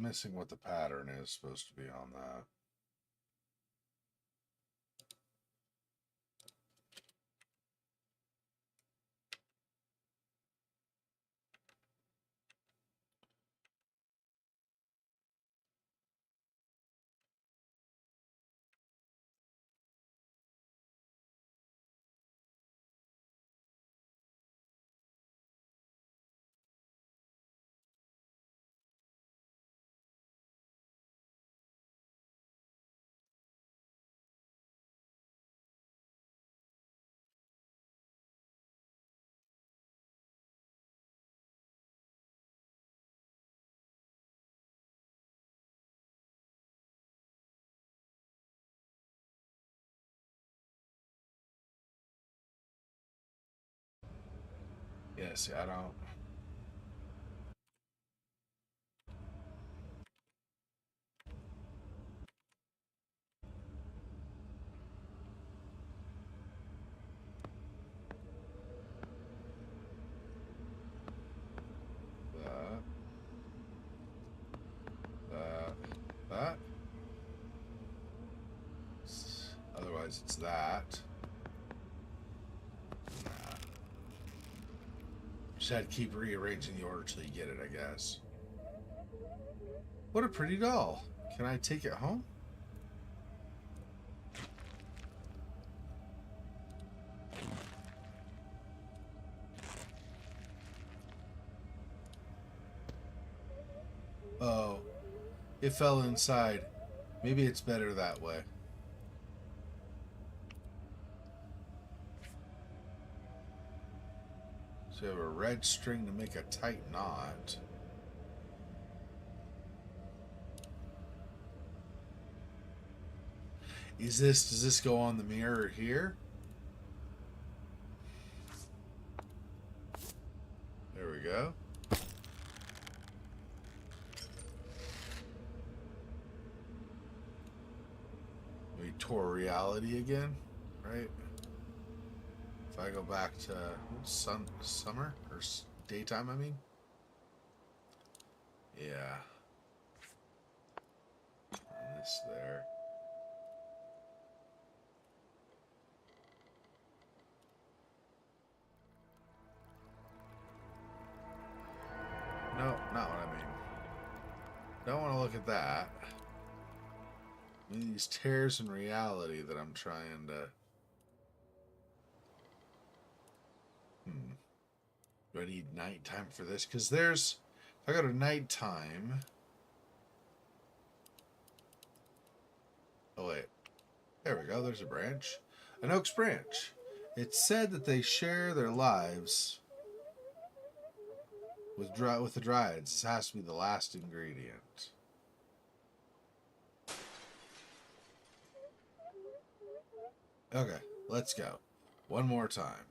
missing what the pattern is supposed to be on that. Yeah, see, I don't. That. That. That. Otherwise, it's that. Nah. Just had to keep rearranging the order till you get it, I guess. What a pretty doll. Can I take it home? Oh, it fell inside. Maybe it's better that way. So you have a red string to make a tight knot. Does this go on the mirror here? There we go. We tore reality again, right? If I go back to summer or daytime, I mean. Yeah. And this there. No, not what I mean. Don't want to look at that. I mean, these tears in reality that I'm trying to. Do I need nighttime for this? Because there's. If I go to nighttime. Oh, wait. There we go. There's a branch. An oak's branch. It's said that they share their lives with the dryads. This has to be the last ingredient. Okay, let's go. One more time.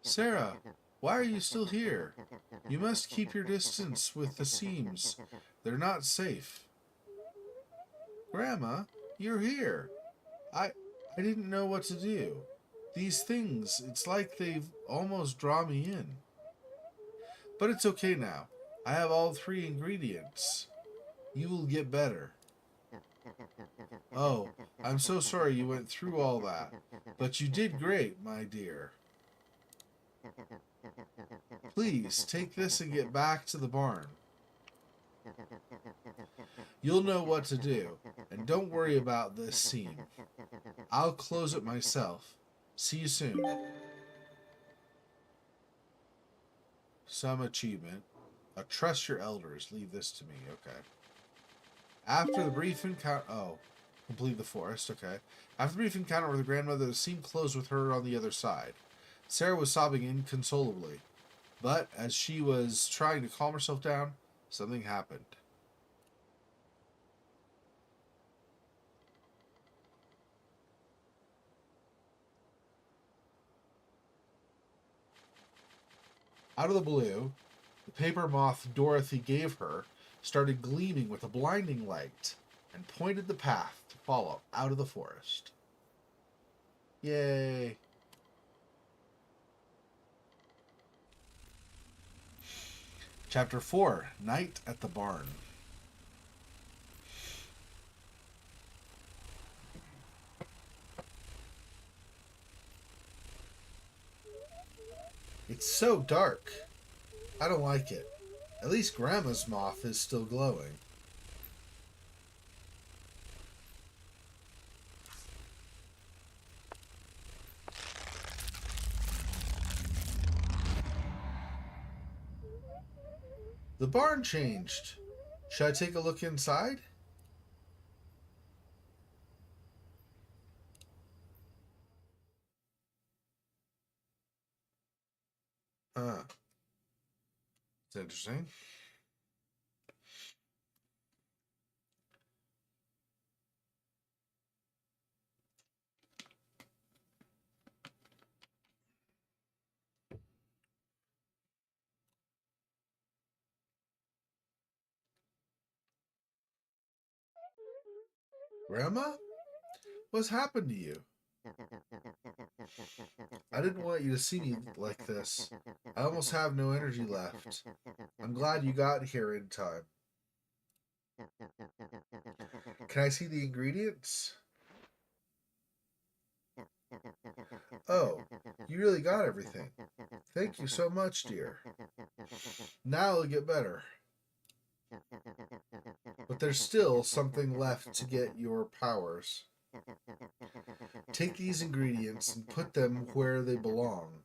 Sarah, why are you still here? You must keep your distance with the seams. They're not safe. Grandma, you're here. I didn't know what to do. These things, it's like they've almost drawn me in. But it's okay now. I have all 3 ingredients. You will get better. Oh, I'm so sorry you went through all that. But you did great, my dear. Please, take this and get back to the barn. You'll know what to do, and don't worry about this seam. I'll close it myself. See you soon. Some achievement. Trust your elders. Leave this to me. Okay. After the brief encounter... Oh. Complete the forest. Okay. After the brief encounter with her grandmother, the seam closed with her on the other side. Sarah was sobbing inconsolably. But as she was trying to calm herself down, something happened. Out of the blue, the paper moth Dorothy gave her started gleaming with a blinding light and pointed the path to follow out of the forest. Yay! Chapter 4, Night at the Barn. It's so dark. I don't like it. At least Grandma's moth is still glowing. The barn changed. Should I take a look inside? It's interesting. Grandma? What's happened to you? I didn't want you to see me like this. I almost have no energy left. I'm glad you got here in time. Can I see the ingredients? Oh, you really got everything. Thank you so much, dear. Now it'll get better. But there's still something left to get your powers. Take these ingredients and put them where they belong,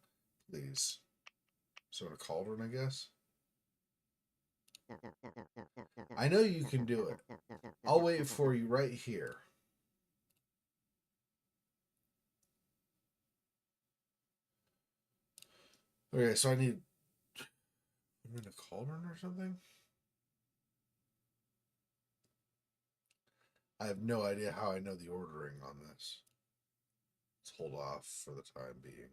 please. So in a cauldron, I guess? I know you can do it. I'll wait for you right here. Okay, so I'm in a cauldron or something? I have no idea how I know the ordering on this. Let's hold off for the time being.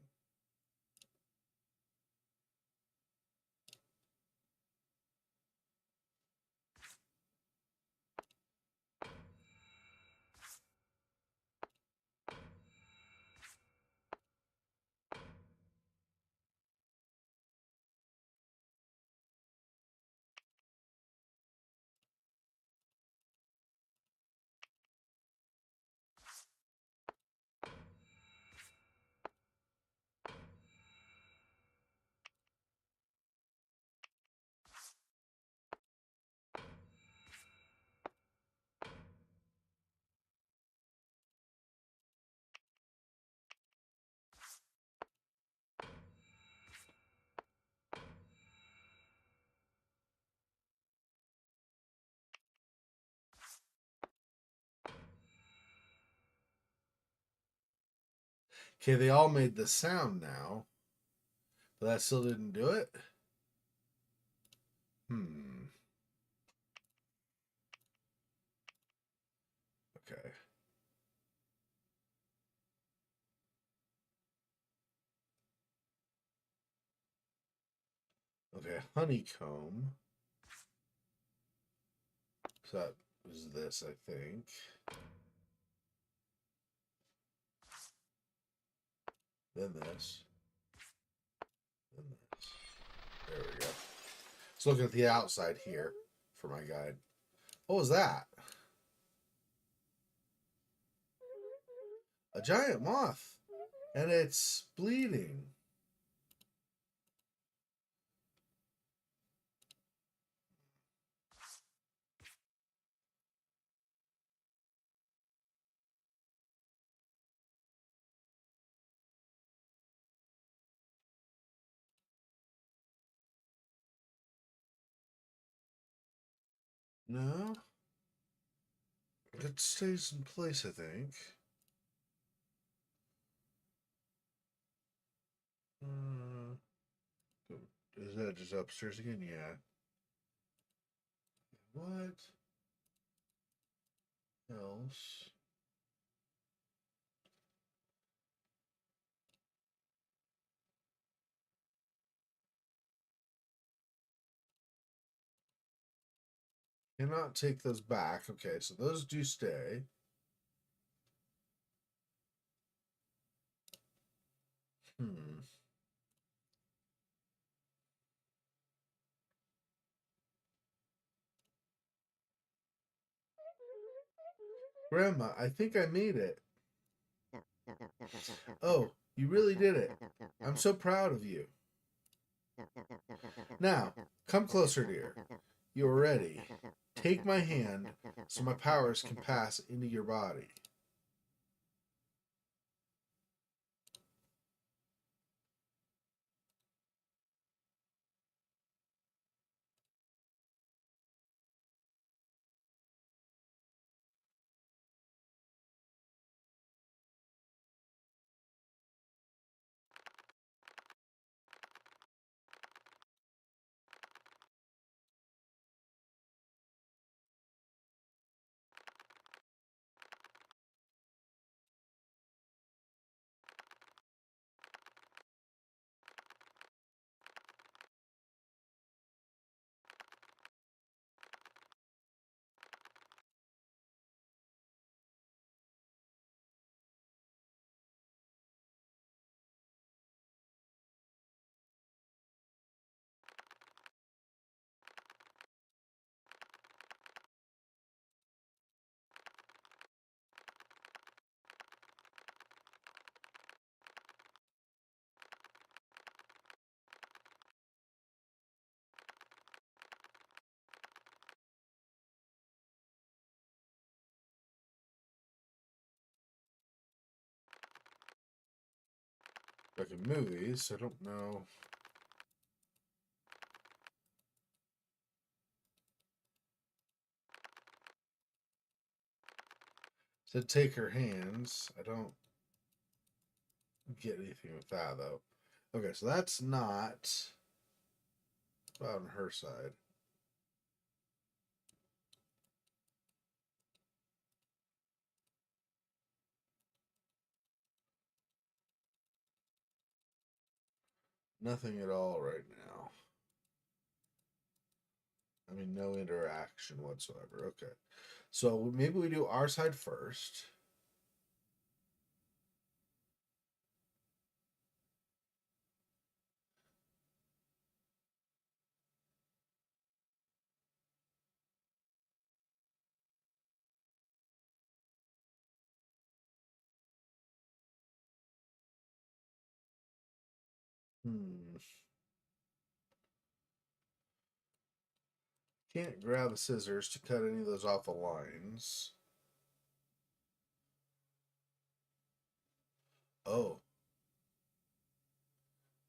Okay, they all made the sound now, but that still didn't do it. Okay. Okay, honeycomb. So that was this, I think. Then this. Then this. There we go. Let's look at the outside here for my guide. What was that? A giant moth. And it's bleeding. No. It stays in place, I think. Is that just upstairs again? Yeah. What else? Cannot take those back. Okay, so those do stay. Hmm. Grandma, I think I made it. Oh, you really did it. I'm so proud of you. Now, come closer, dear. You're ready. Take my hand so my powers can pass into your body. Like in movies, I don't know. To take her hands. I don't get anything with that though. Okay, so that's not on her side. Nothing at all right now. I mean, no interaction whatsoever. Okay. So maybe we do our side first. Hmm. Can't grab the scissors to cut any of those off the lines. Oh,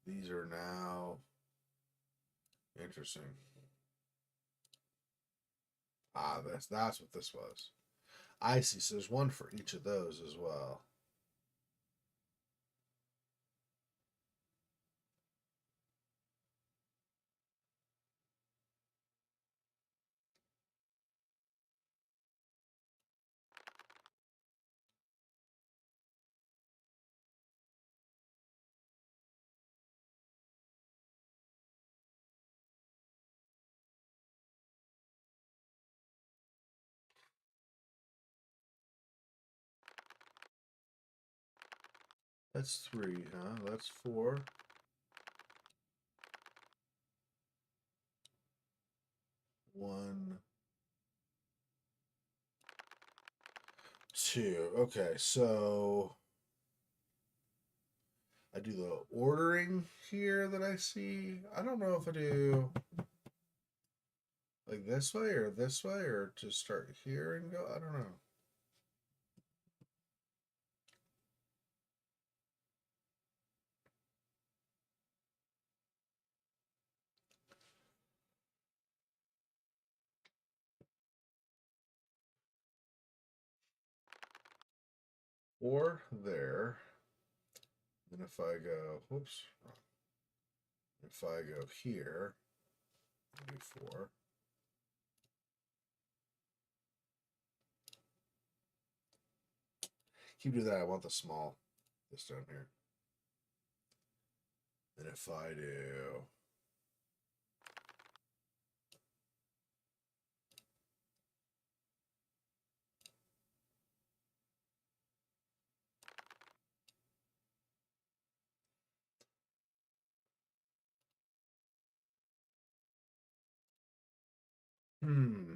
these are now interesting. Ah, that's what this was. I see. So there's one for each of those as well. That's three, huh? That's four. One, two. Okay, so I do the ordering here that I see. I don't know if I do like this way or to start here and go. I don't know. Or there. Then if I go, whoops, if I go here, I do four. Keep doing that. I want the small this down here. And if I do hmm.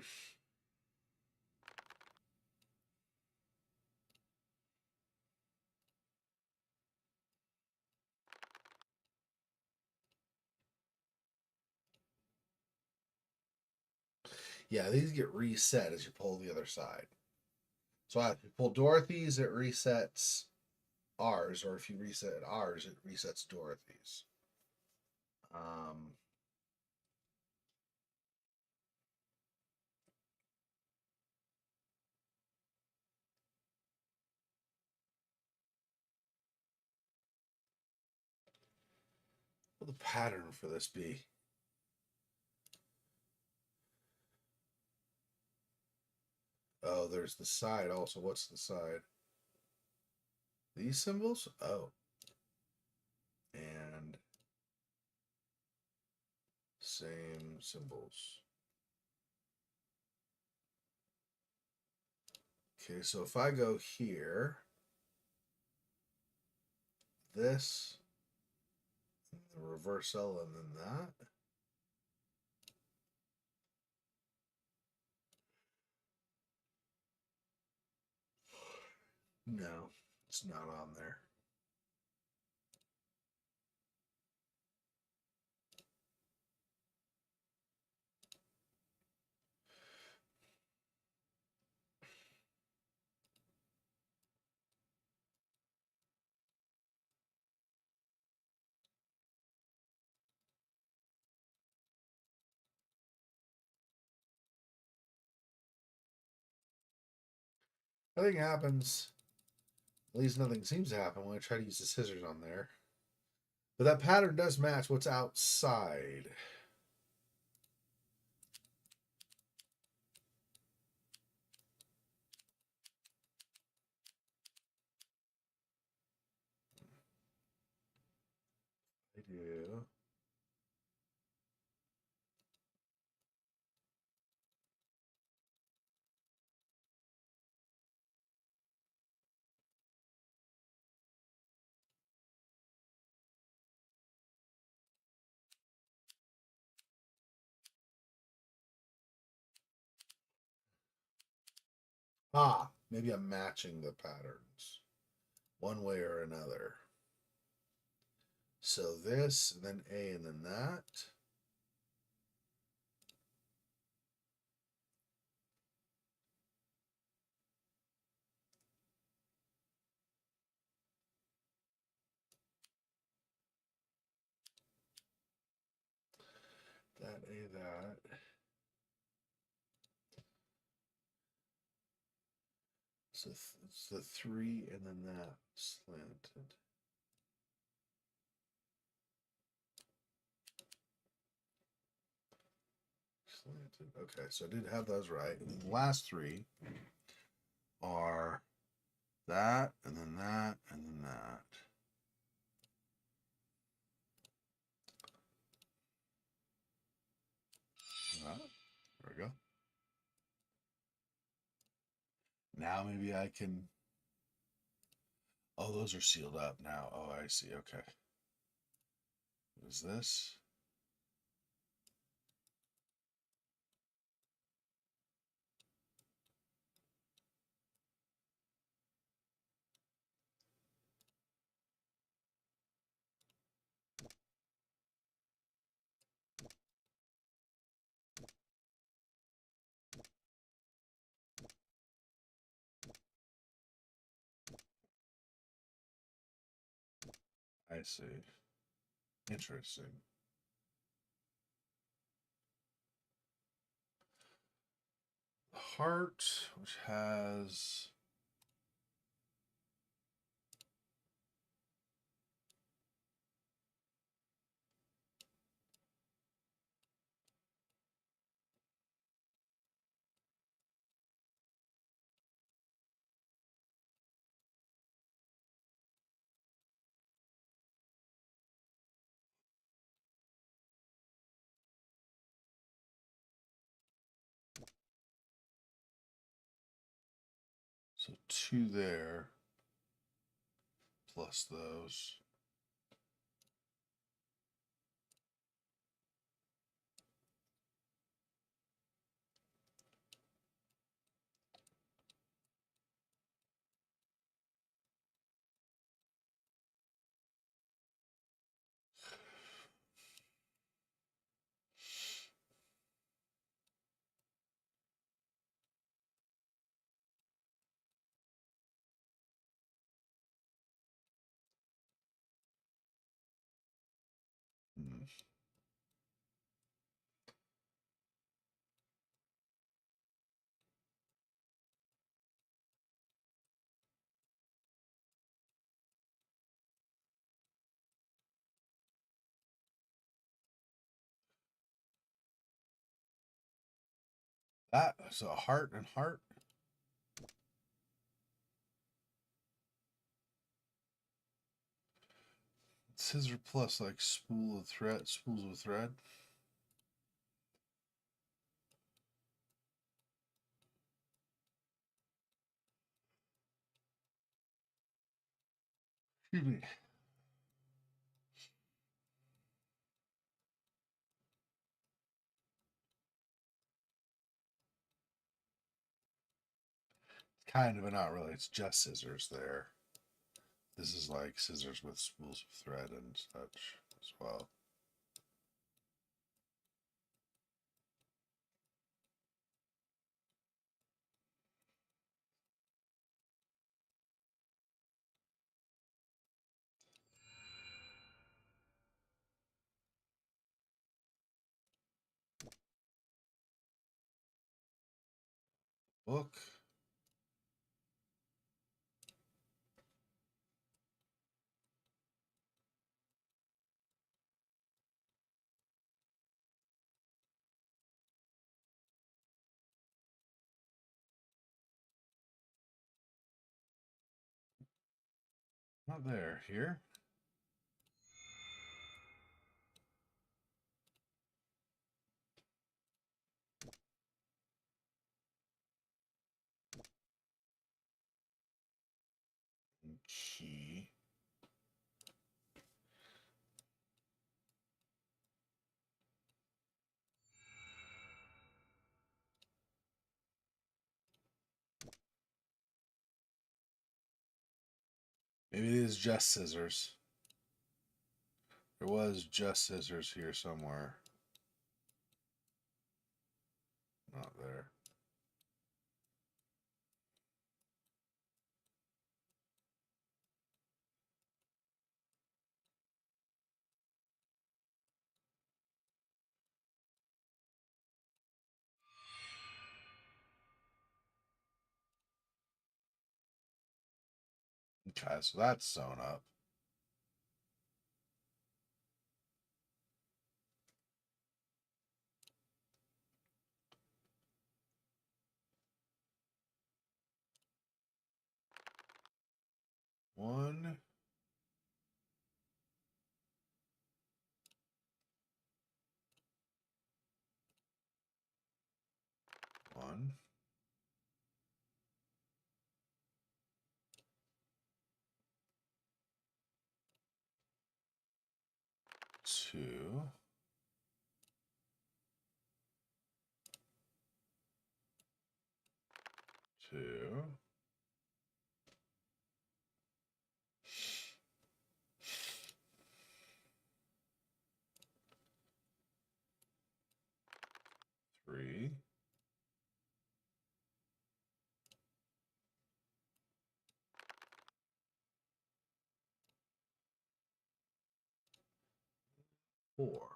Yeah, these get reset as you pull the other side. So if you pull Dorothy's, it resets ours, or if you reset ours, it resets Dorothy's. Um, what will the pattern for this be? Oh, there's the side also. What's the side? These symbols? Oh. And same symbols. Okay, so if I go here, this, the reversal, and then that. No, it's not on there. Nothing happens. At least nothing seems to happen when I try to use the scissors on there. But that pattern does match what's outside. I do. Ah, maybe I'm matching the patterns one way or another. So this, and then A, and then that. That, A, that. So it's the three, and then that slanted. Slanted. Okay, so I did have those right. And then the last three are that, and then that, and then that. There we go. Now maybe I can. Oh, those are sealed up now. Oh, I see. Okay. What is this? I see. Interesting. Heart, which has so two there plus those. That so heart and heart. Scissor plus like spool of thread, spools of thread. Excuse me. Kind of, but not really. It's just scissors there. This is like scissors with spools of thread and such as well. Book. Not there. Here. Key. Maybe it is just scissors. There was just scissors here somewhere. Not there. Okay, so that's sewn up. One. One. Two. Two. Three. Four.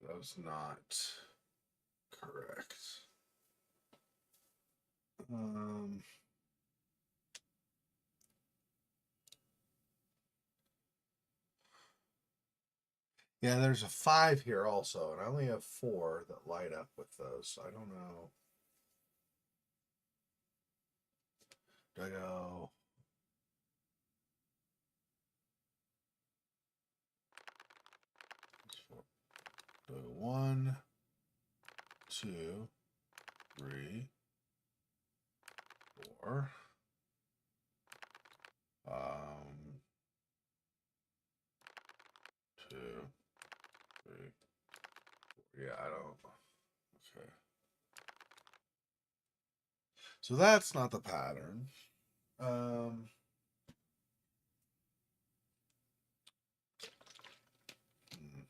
That was not correct. Um, yeah, there's a five here also, and I only have four that light up with those. So I don't know. Do I go? Do I go one, two, three, four. Um, two, three, four. Yeah, I don't. Okay. So that's not the pattern. Um, hmm.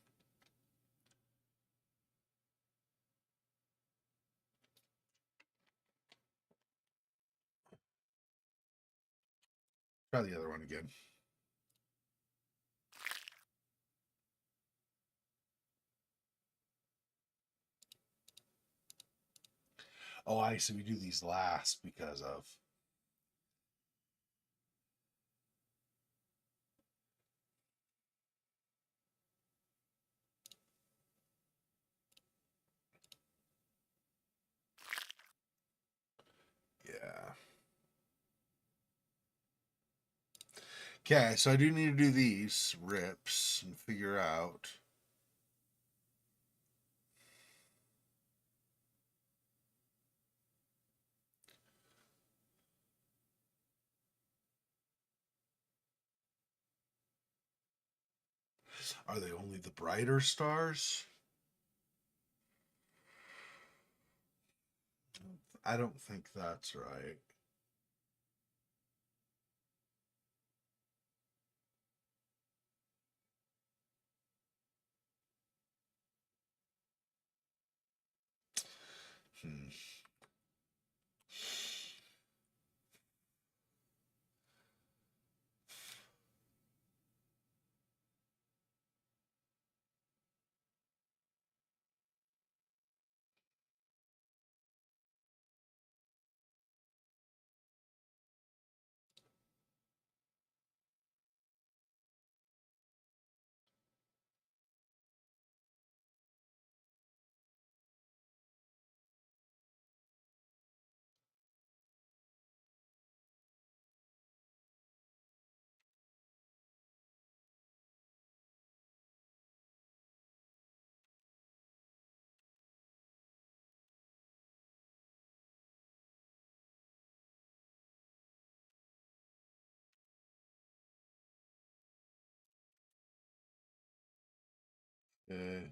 Try the other one again. Oh, I see. We do these last because of. Okay, so I do need to do these rips and figure out. Are they only the brighter stars? I don't think that's right. Hmm. Okay.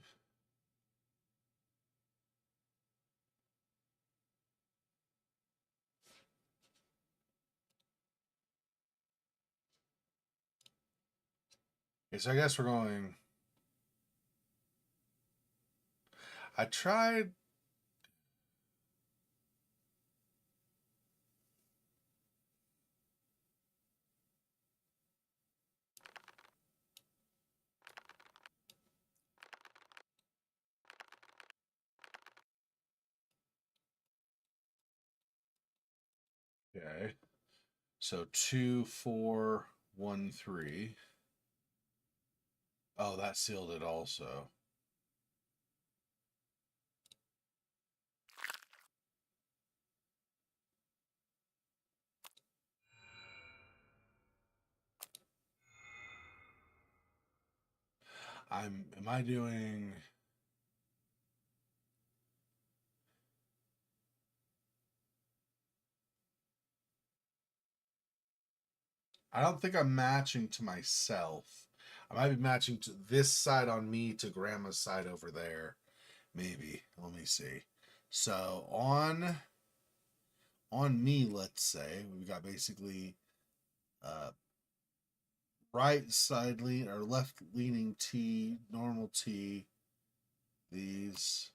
Okay, so I guess we're going. I tried. Okay. So 2, 4, 1, 3. Oh, that sealed it also. Am I doing. I don't think I'm matching to myself. I might be matching to this side on me to grandma's side over there. Maybe. Let me see. So on me, let's say, we've got basically uh right side lean or left leaning T, normal T, these.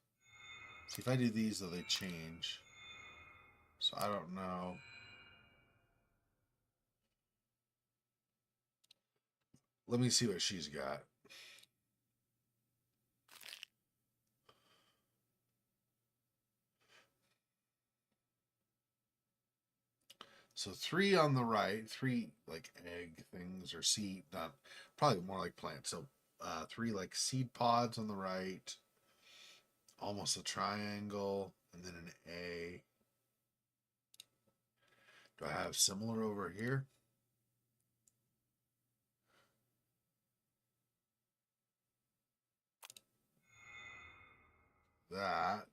See if I do these though they change. So I don't know. Let me see what she's got. So 3 on the right, 3 like egg things or seed, not probably more like plants. So 3 like seed pods on the right, almost a triangle, and then an A. Do I have similar over here? That,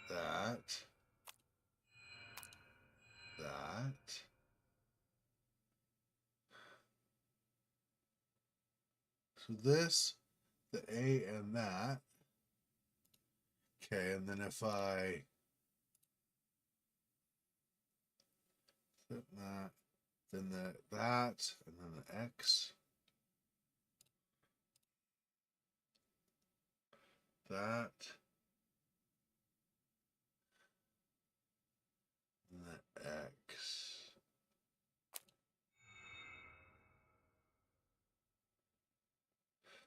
that, that. So this, the A and that. Okay, and then if I flip that, then that, and then the X, that, and the X.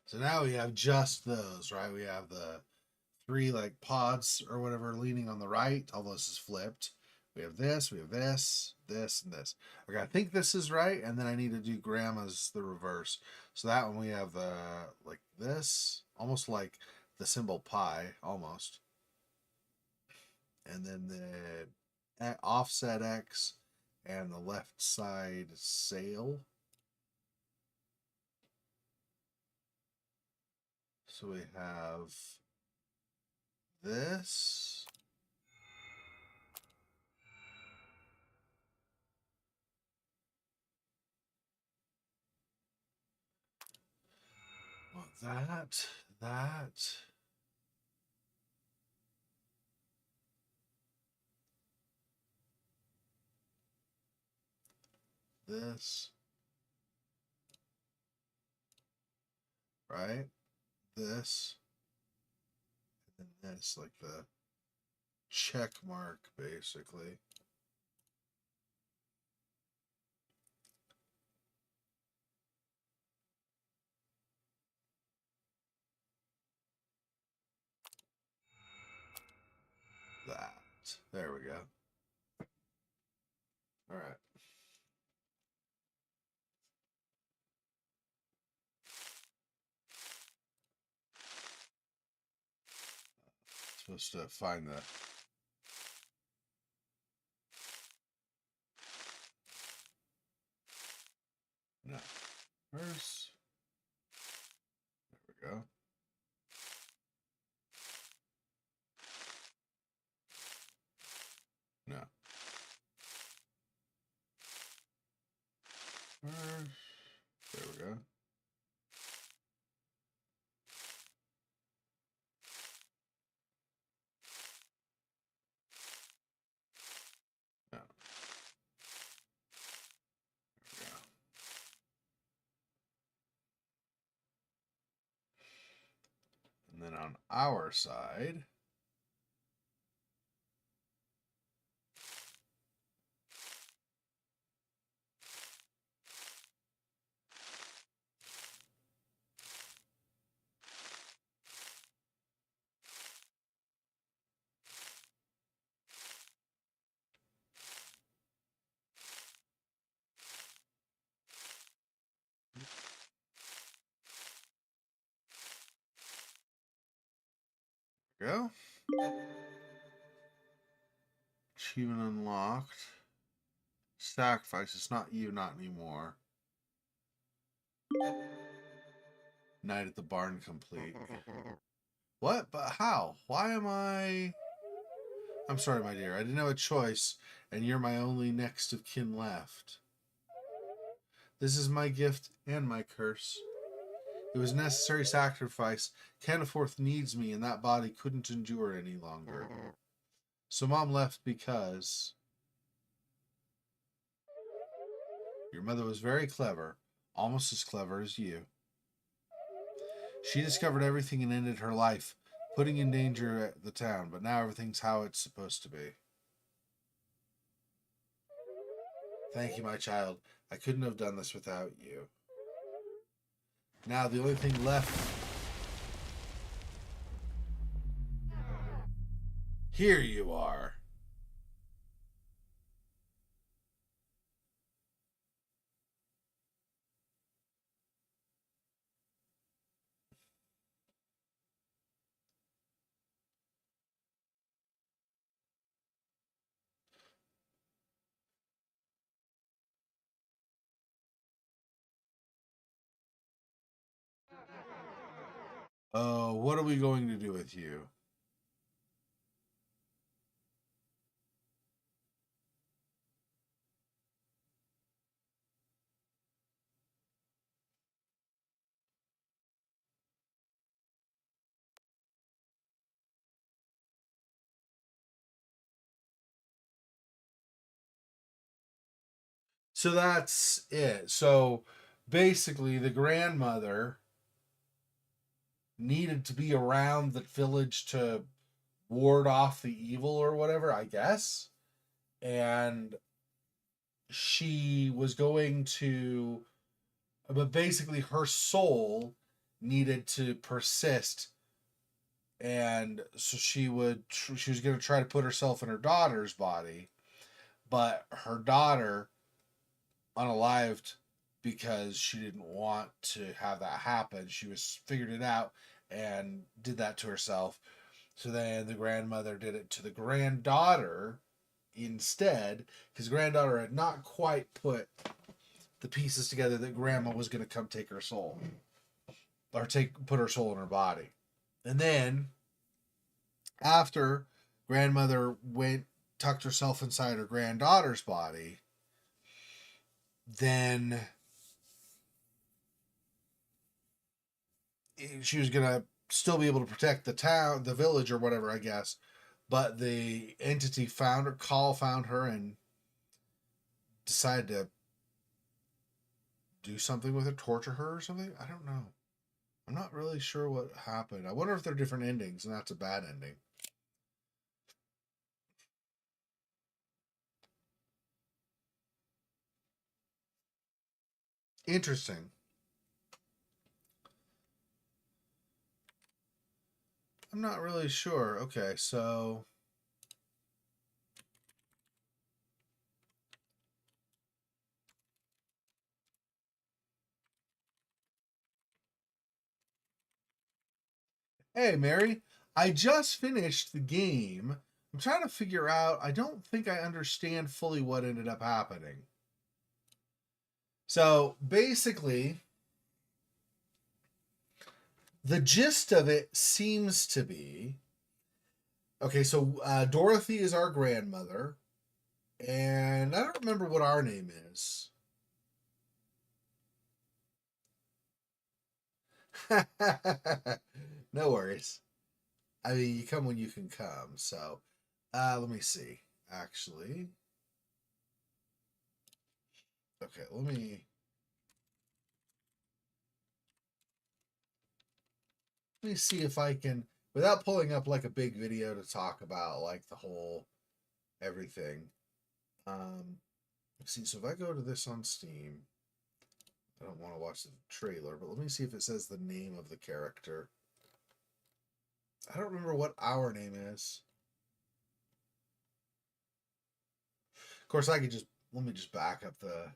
So now we have just those, right? We have the 3 like pods or whatever leaning on the right, although this is flipped. We have this, this, and this. Okay, I think this is right, and then I need to do grandma's the reverse. So that one we have the like this, almost like the symbol pi, almost. And then the offset X and the left side sail. So we have this. Well, that. This, right? This, and then this, like the check mark, basically. That. There we go. All right. Supposed to find the. No. First. There we go. No. First. There we go. No. There we go. And then on our side. Go. Achievement unlocked. Sacrifice. It's not you, not anymore. Night at the barn complete. What? But how? Why am I. I'm sorry, my dear. I didn't have a choice, and you're my only next of kin left. This is my gift and my curse. It was a necessary sacrifice. Candleforth needs me, and that body couldn't endure any longer. So Mom left because your mother was very clever, almost as clever as you. She discovered everything and ended her life, putting in danger the town, but now everything's how it's supposed to be. Thank you, my child. I couldn't have done this without you. Now the only thing left. Here you are. Oh, what are we going to do with you? So that's it. So basically, the grandmother needed to be around the village to ward off the evil or whatever, I guess. And she was going to, but basically, her soul needed to persist. And so she was going to try to put herself in her daughter's body, but her daughter unalived because she didn't want to have that happen. She was figured it out and did that to herself. So then the grandmother did it to the granddaughter, instead, his granddaughter had not quite put the pieces together that grandma was going to come take her soul, or put her soul in her body. And then after grandmother tucked herself inside her granddaughter's body, then she was going to still be able to protect the town, the village, or whatever, I guess. But the entity found her, Call found her, and decided to do something with her, torture her or something. I don't know. I'm not really sure what happened. I wonder if they're different endings, and that's a bad ending. Interesting. I'm not really sure. Okay, so hey, Mary, I just finished the game. I'm trying to figure out, I don't think I understand fully what ended up happening. So basically, the gist of it seems to be okay, so Dorothy is our grandmother, and I don't remember what our name is. No worries. I mean, you come when you can come. So, let me see. Actually, okay. Let me see if I can, without pulling up like a big video to talk about like the whole everything. Let's see. So if I go to this on Steam, I don't want to watch the trailer, but let me see if it says the name of the character. I don't remember what our name is. Of course, I could just let me just back up the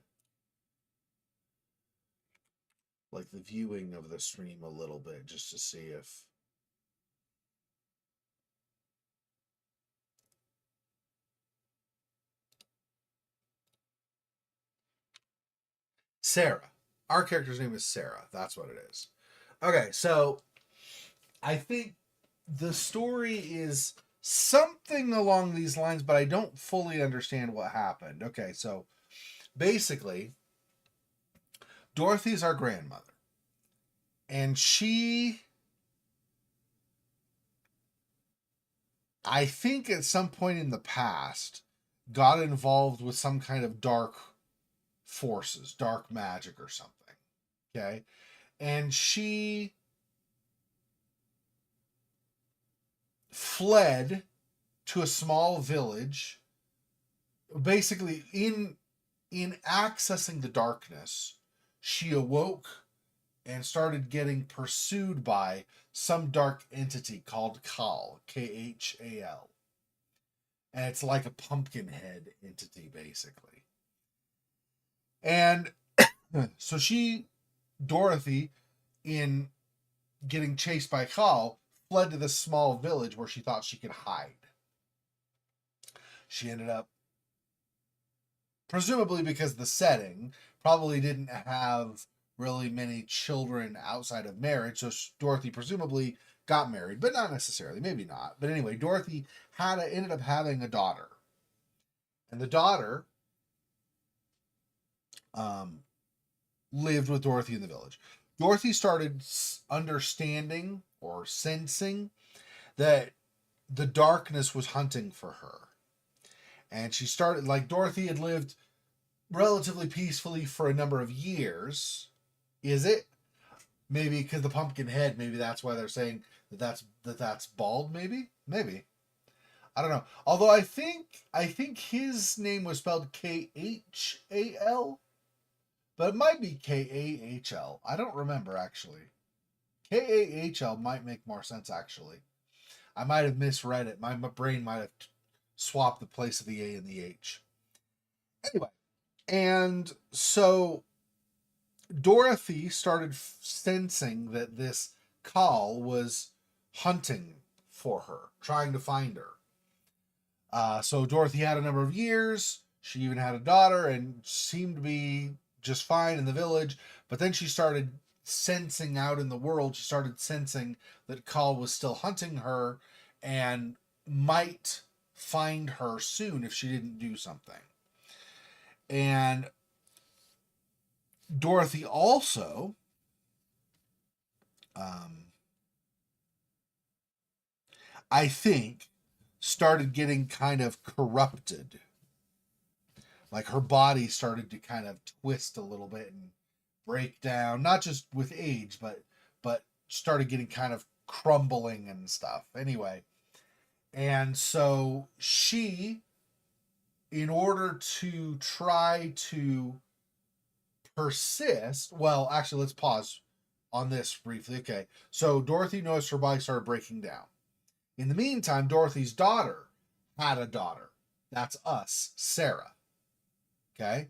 viewing of the stream a little bit just to see if Sarah. Our character's name is Sarah. That's what it is. Okay, so I think the story is something along these lines, but I don't fully understand what happened. Okay, so basically, Dorothy's our grandmother, and she, I think at some point in the past, got involved with some kind of dark forces, dark magic or something. Okay, and she fled to a small village. Basically, in accessing the darkness, she awoke and started getting pursued by some dark entity called Khal, Khal. And it's like a pumpkin head entity, basically. And so Dorothy, in getting chased by Khal, fled to this small village where she thought she could hide. She ended up, presumably because the setting probably didn't have really many children outside of marriage, so Dorothy presumably got married, but not necessarily, maybe not. But anyway, Dorothy ended up having a daughter, and the daughter um, lived with Dorothy in the village. Dorothy started understanding or sensing that the darkness was hunting for her. And she started, like, Dorothy had lived relatively peacefully for a number of years. Is it? Maybe because the pumpkin head, maybe that's why they're saying that's bald, maybe. I don't know. Although I think his name was spelled Khal, but it might be Kahl. I don't remember actually. Kahl might make more sense actually. I might have misread it. My brain might have swapped the place of the A and the H. Anyway, and so Dorothy started sensing that this Khal was hunting for her, trying to find her. So Dorothy had a number of years. She even had a daughter and seemed to be just fine in the village. But then she started sensing out in the world, she started sensing that Call was still hunting her and might find her soon if she didn't do something. And Dorothy also, um, I think, started getting kind of corrupted. Like her body started to kind of twist a little bit and break down, not just with age, but started getting kind of crumbling and stuff. Anyway, and so she, in order to try to persist, well, actually, let's pause on this briefly. Okay, so Dorothy noticed her body started breaking down. In the meantime, Dorothy's daughter had a daughter. That's us, Sarah. Okay,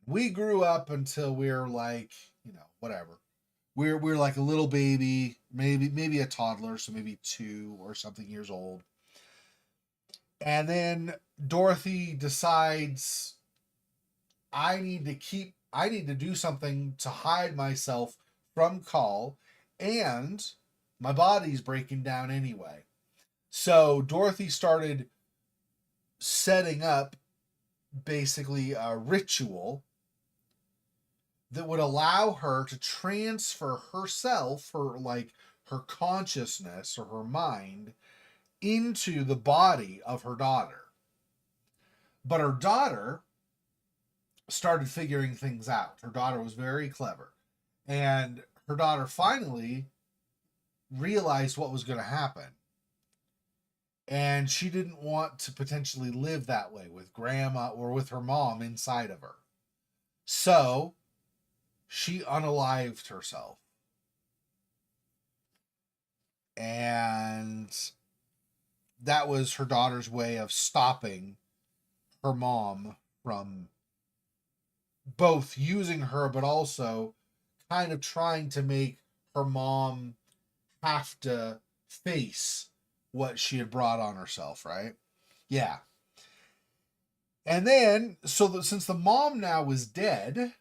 we grew up until we were like, whatever. We're like a little baby, maybe a toddler, so maybe 2 or something years old. And then Dorothy decides I need to do something to hide myself from Call, and my body's breaking down anyway. So Dorothy started setting up basically a ritual that would allow her to transfer herself, her consciousness or her mind, into the body of her daughter. But her daughter started figuring things out. Her daughter was very clever. And her daughter finally realized what was going to happen. And she didn't want to potentially live that way with grandma or with her mom inside of her. So she unalived herself. And that was her daughter's way of stopping her mom from both using her, but also kind of trying to make her mom have to face what she had brought on herself, right? Yeah. And then, since the mom now was dead,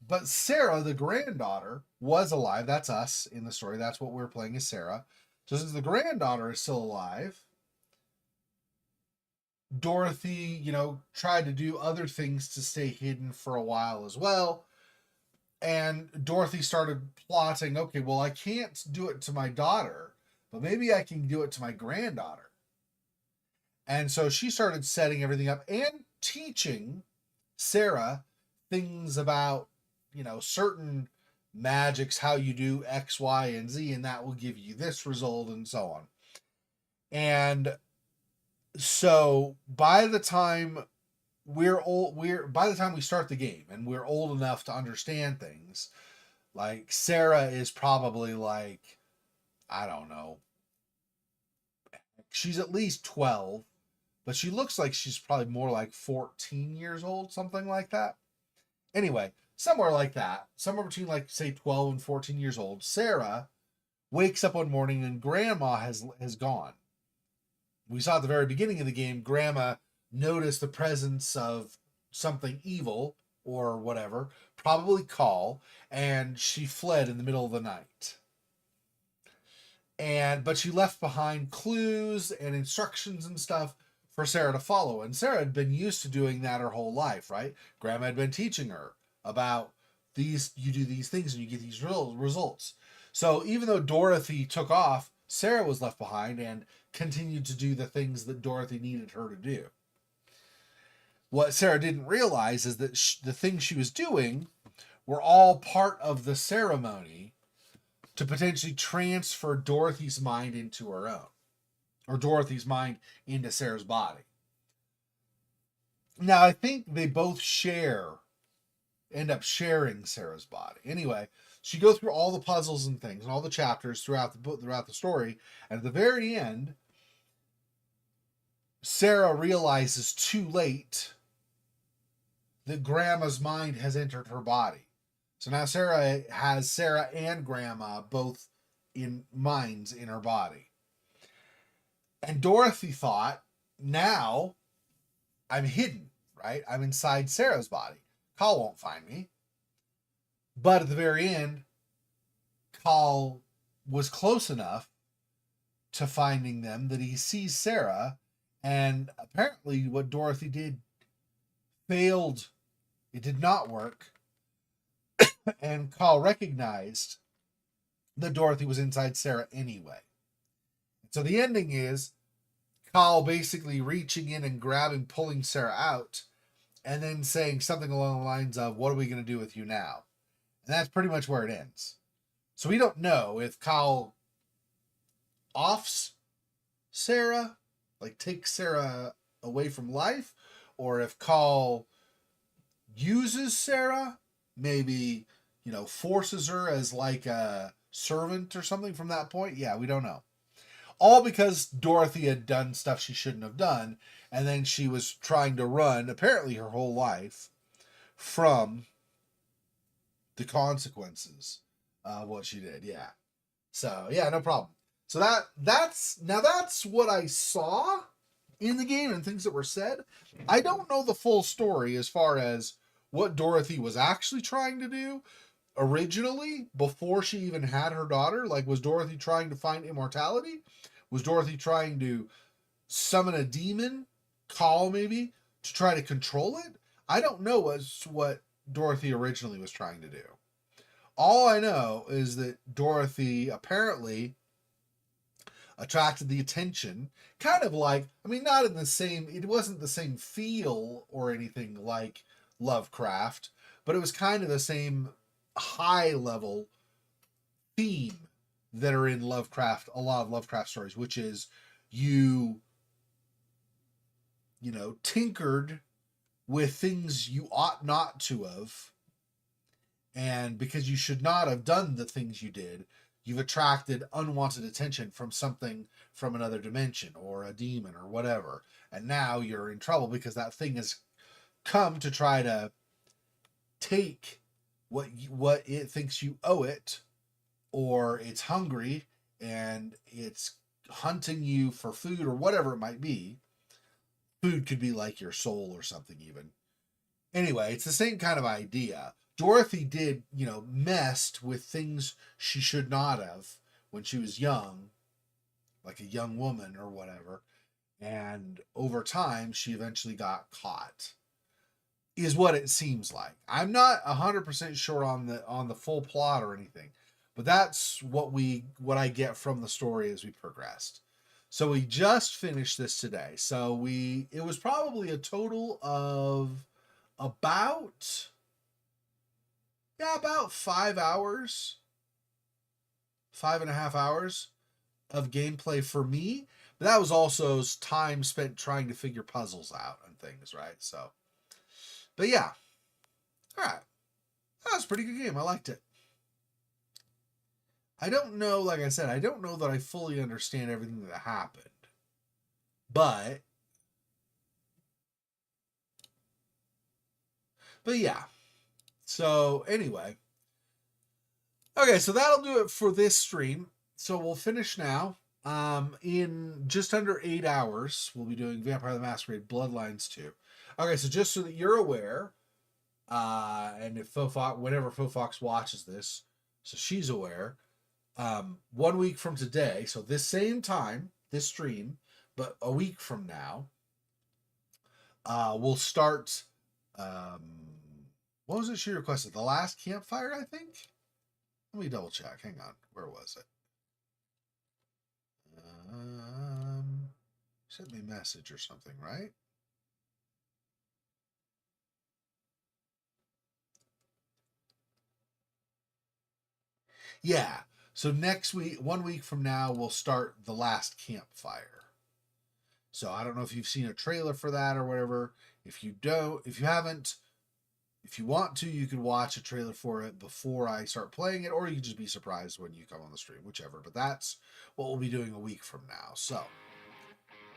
but Sarah, the granddaughter, was alive. That's us in the story. That's what we're playing as Sarah. So since the granddaughter is still alive, Dorothy, tried to do other things to stay hidden for a while as well. And Dorothy started plotting, okay, well, I can't do it to my daughter, but maybe I can do it to my granddaughter. And so she started setting everything up and teaching Sarah things about, certain magics, how you do X, Y, and Z, and that will give you this result, and so on. And so by the time by the time we start the game and we're old enough to understand things, like Sarah is probably like, I don't know, she's at least 12, but she looks like she's probably more like 14 years old, something like that. Anyway, somewhere like that, somewhere between, like, say 12 and 14 years old, Sarah wakes up one morning and grandma has gone. We saw at the very beginning of the game, grandma noticed the presence of something evil or whatever, probably Call, and she fled in the middle of the night. But she left behind clues and instructions and stuff for Sarah to follow. And Sarah had been used to doing that her whole life, right? Grandma had been teaching her about these, you do these things and you get these results. So even though Dorothy took off, Sarah was left behind and continued to do the things that Dorothy needed her to do. What Sarah didn't realize is that the things she was doing were all part of the ceremony to potentially transfer Dorothy's mind into her own, or Dorothy's mind into Sarah's body. Now, I think they both end up sharing Sarah's body. Anyway, she goes through all the puzzles and things and all the chapters throughout the book, throughout the story, and at the very end, Sarah realizes too late that Grandma's mind has entered her body. So now Sarah has Sarah and Grandma both in minds in her body. And Dorothy thought now I'm hidden, right? I'm inside Sarah's body. Call won't find me. But at the very end, Call was close enough to finding them that he sees Sarah, and apparently what Dorothy did failed. It did not work, and Call recognized that Dorothy was inside Sarah anyway. So the ending is Call basically reaching in and grabbing, pulling Sarah out, and then saying something along the lines of, "What are we going to do with you now?" And that's pretty much where it ends. So we don't know if Call offs Sarah, like takes Sarah away from life, or if Call uses Sarah, maybe, forces her as like a servant or something from that point. Yeah, we don't know. All because Dorothy had done stuff she shouldn't have done, and then she was trying to run, apparently her whole life, from the consequences of what she did. Yeah. So yeah, no problem. So that's what I saw in the game and things that were said. I don't know the full story as far as what Dorothy was actually trying to do originally before she even had her daughter. Like, was Dorothy trying to find immortality? Was Dorothy trying to summon a demon, Call maybe, to try to control it? I don't know what Dorothy originally was trying to do. All I know is that Dorothy apparently attracted the attention, kind of like, I mean, not in the same, it wasn't the same feel or anything like Lovecraft, but it was kind of the same high level theme that are in Lovecraft, a lot of Lovecraft stories, which is you tinkered with things you ought not to have, and because you should not have done the things you did, you've attracted unwanted attention from something from another dimension or a demon or whatever. And now you're in trouble because that thing has come to try to take what it thinks you owe it, or it's hungry and it's hunting you for food or whatever it might be. Food could be like your soul or something even. Anyway, it's the same kind of idea. Dorothy did, messed with things she should not have when she was young, like a young woman or whatever. And over time, she eventually got caught, is what it seems like. I'm not 100% sure on the full plot or anything, but that's what I get from the story as we progressed. So we just finished this today. So it was probably a total of about 5 hours, 5.5 hours of gameplay for me. But that was also time spent trying to figure puzzles out and things, right? So, but yeah, all right, that was a pretty good game. I liked it. I don't know, like I said, I don't know that I fully understand everything that happened, but yeah. So anyway, okay, so that'll do it for this stream. So we'll finish now. In just under 8 hours, we'll be doing Vampire the Masquerade Bloodlines 2. Okay, so just so that you're aware, and if whenever Fofox watches this, so she's aware, 1 week from today, so this same time, this stream, but a week from now, we'll start, what was it she requested? The Last Campfire, I think? Let me double check. Hang on. Where was it? Sent me a message or something, right? Yeah. So next week, 1 week from now, we'll start The Last Campfire. So I don't know if you've seen a trailer for that or whatever. If you haven't, if you want to, you can watch a trailer for it before I start playing it, or you can just be surprised when you come on the stream, whichever. But that's what we'll be doing a week from now. So,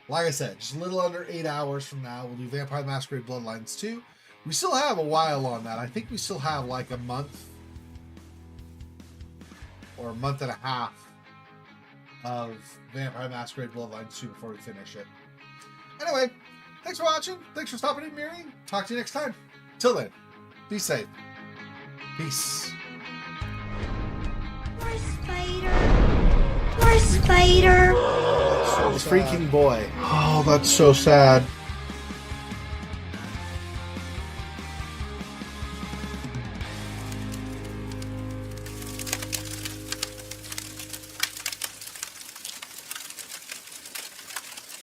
like I said, just a little under 8 hours from now, we'll do Vampire the Masquerade Bloodlines 2. We still have a while on that. I think we still have like a month or a month and a half of Vampire Masquerade Bloodlines 2 before we finish it. Anyway, thanks for watching. Thanks for stopping in, Miri. Talk to you next time. Till then, be safe. Peace. Poor spider. Poor spider. This freaking boy. Oh, that's so sad.